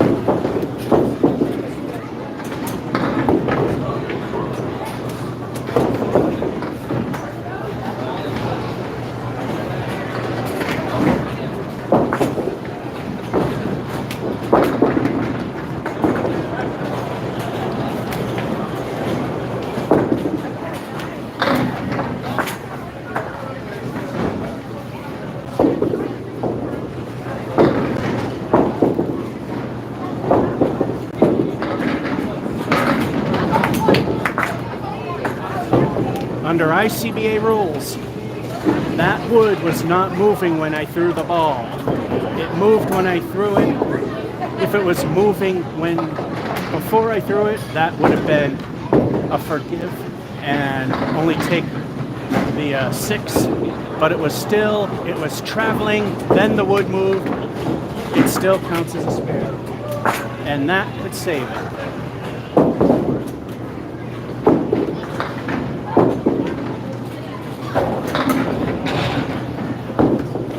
under ICBA rules, that wood was not moving when I threw the ball. It moved when I threw it. If it was moving before I threw it, that would have been a forgive and only take the 6. But it was traveling, then the wood moved. It still counts as a spare. And that could save it.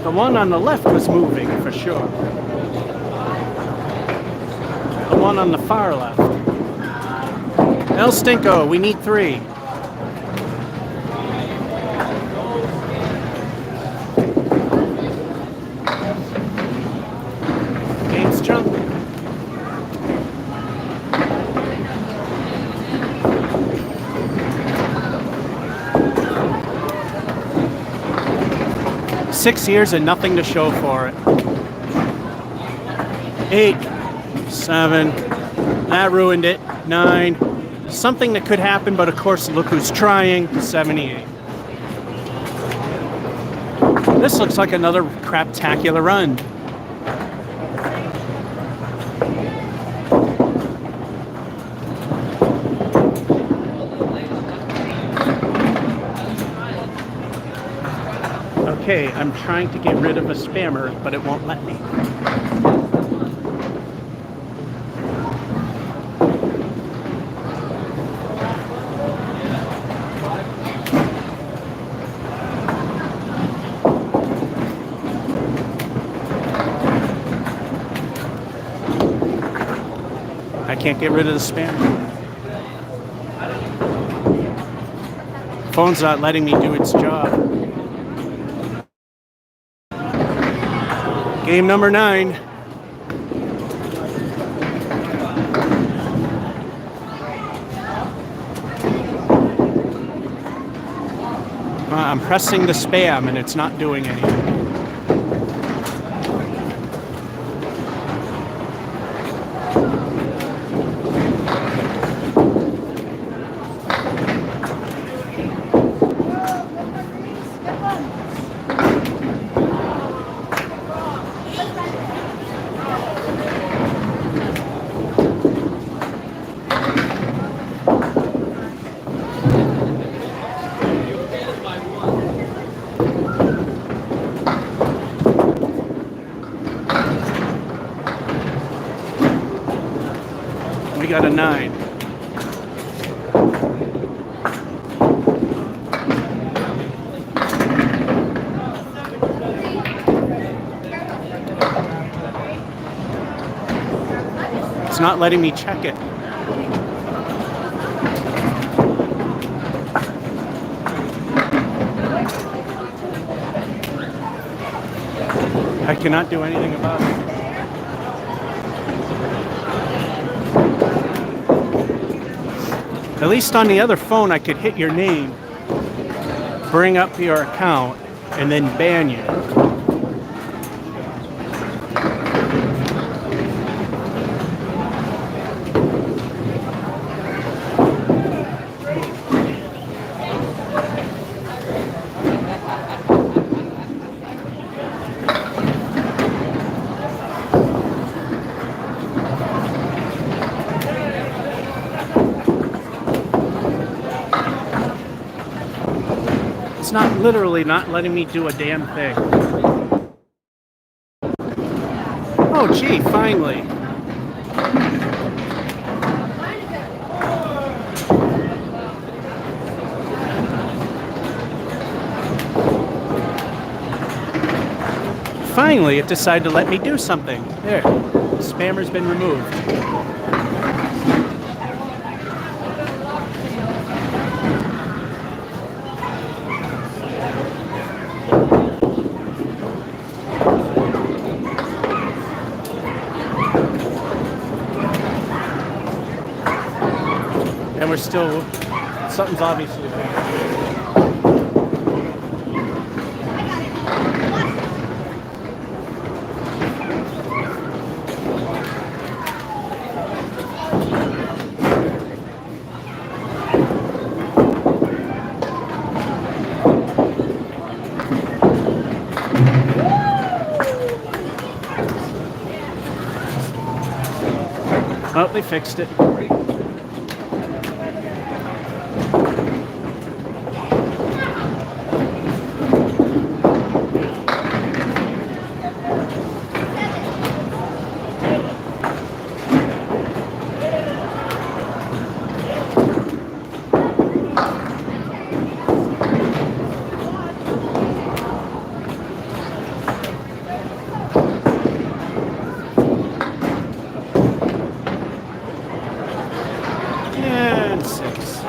The one on the left was moving for sure. The one on the far left. El Stinko, we need 3. Game's jump. Six years and nothing to show for it. 8, 7, that ruined it. 9, something that could happen, but of course, look who's trying. 78. This looks like another craptacular run. Okay, I'm trying to get rid of a spammer, but it won't let me. I can't get rid of the spammer. Phone's not letting me do its job. Game number 9. I'm pressing the spam and it's not doing anything. We got a 9. It's not letting me check it. I cannot do anything about it. At least on the other phone, I could hit your name, bring up your account, and then ban you. It's not literally not letting me do a damn thing. Oh, gee, finally. Finally, it decided to let me do something. There, the spammer's been removed. And we're still, something's obviously wrong. Oh, they fixed it. And 6.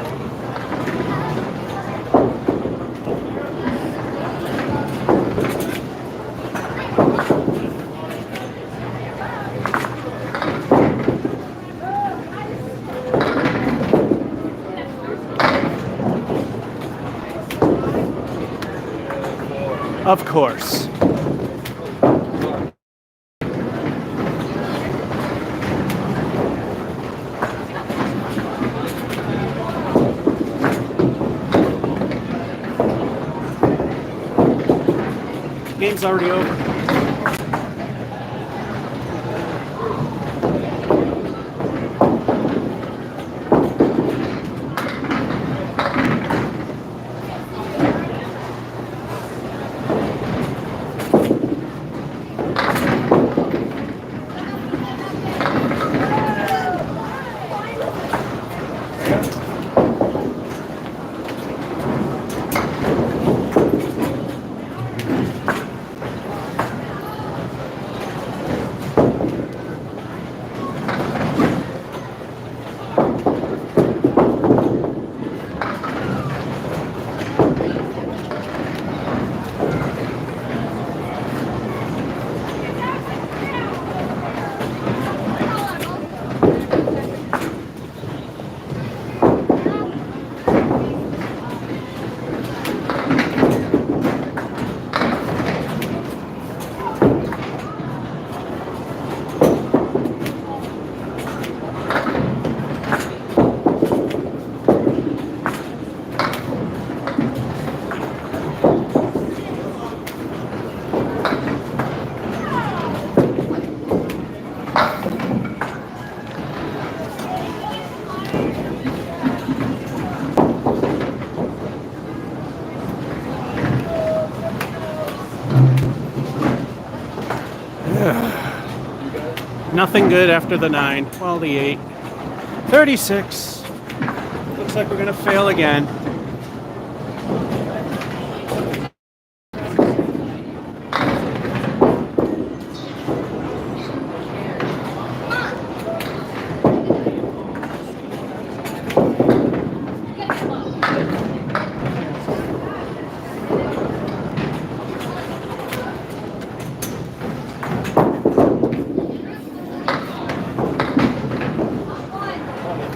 Of course. Game's already over. Nothing good after the 9. Well, the 8. 36. Looks like we're going to fail again.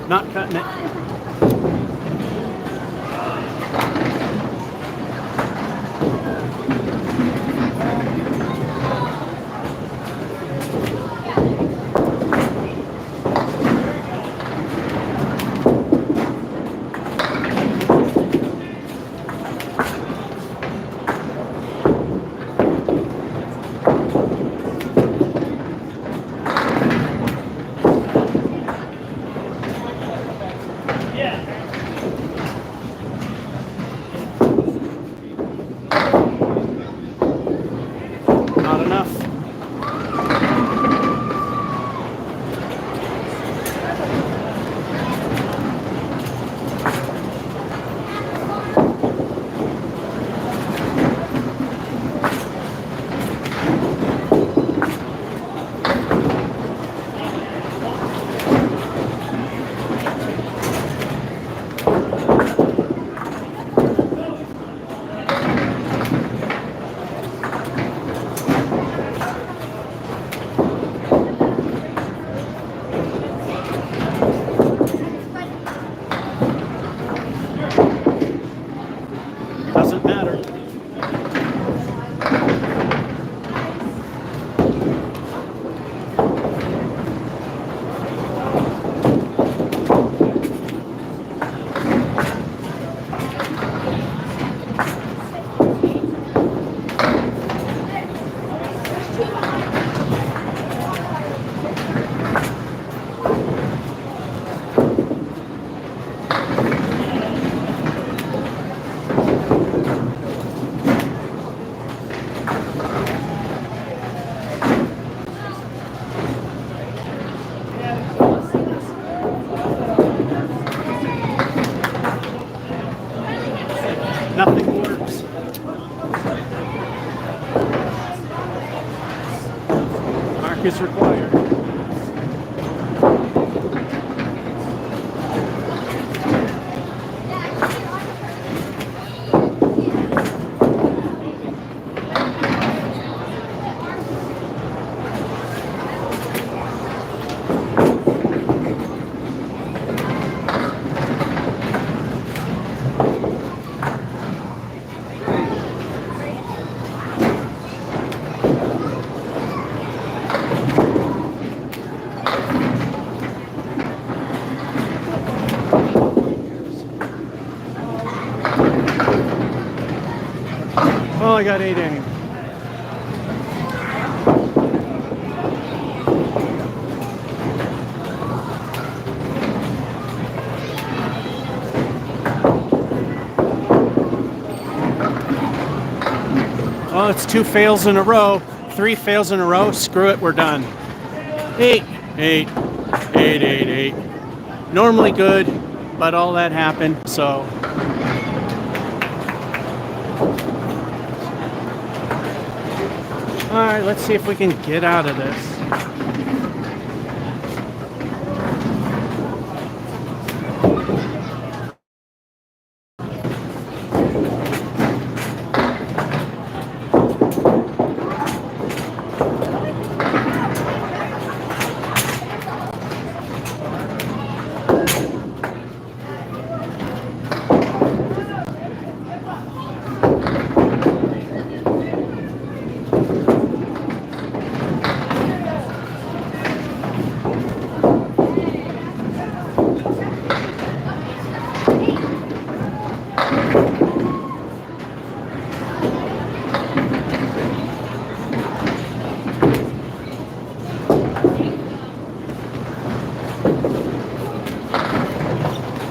Not cutting it. Nothing works. Mark is required. Oh, I got 8 innings. Well, it's 2 fails in a row, 3 fails in a row. Screw it, we're done. 8, 8, 8, 8, 8. Normally good, but all that happened, so. All right, let's see if we can get out of this.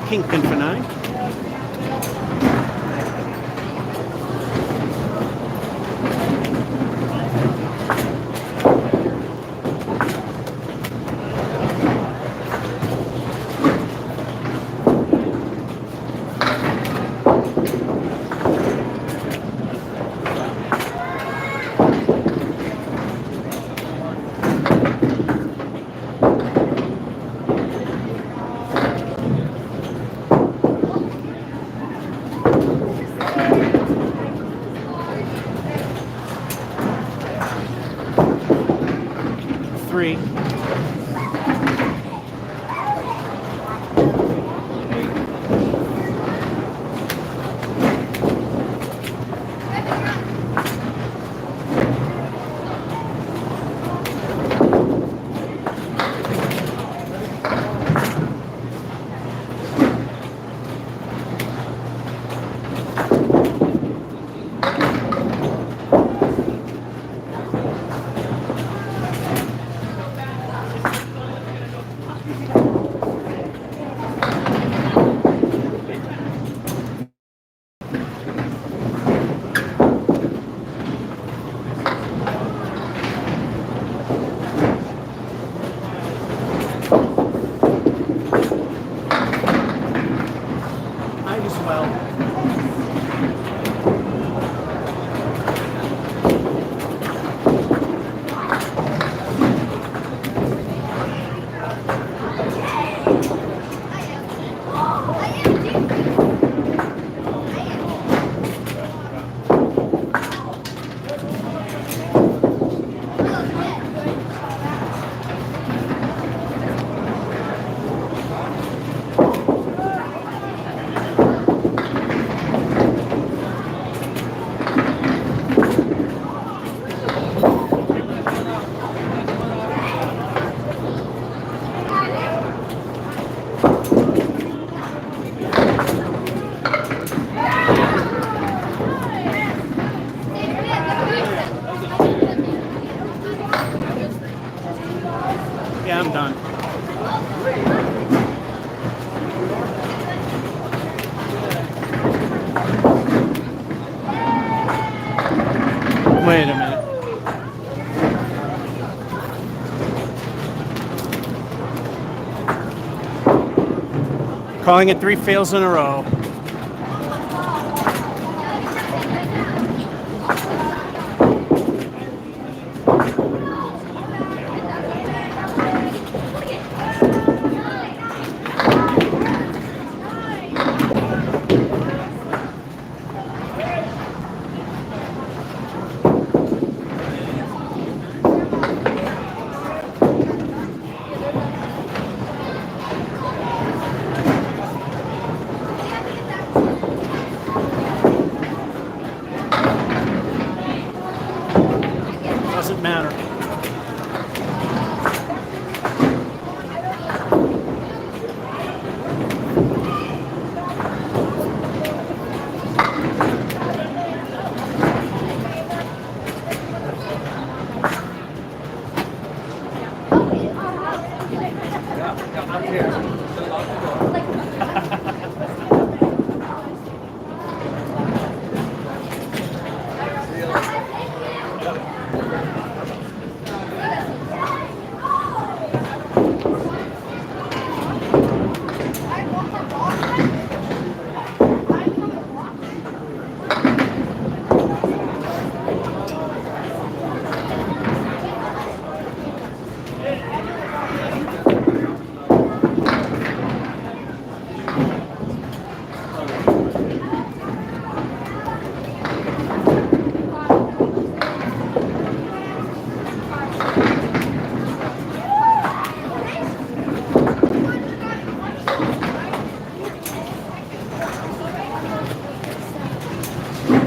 Kingpin for 9. Three. Might as well. Yeah, I'm done. Wait a minute. Calling it 3 fails in a row.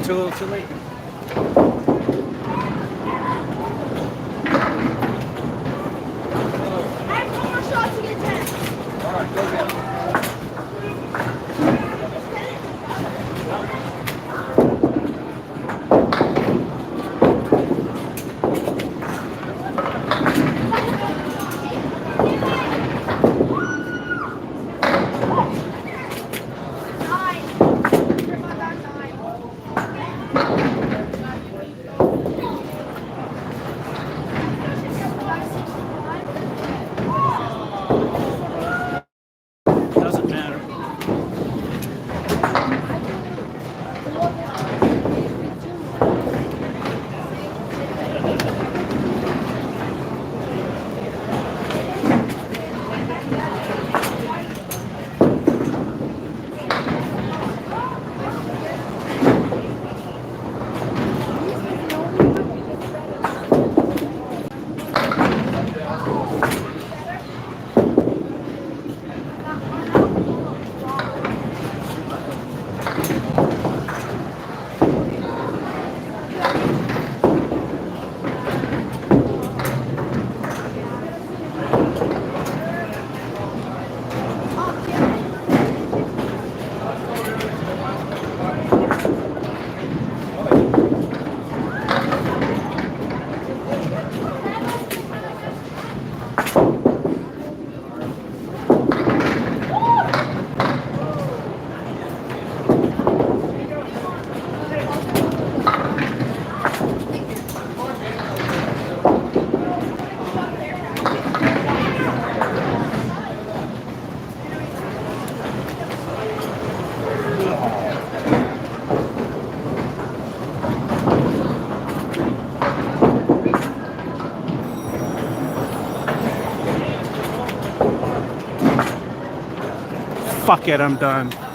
too late. I have 4 more shots to get 10. All right, go get it. Doesn't matter. Fuck it, I'm done.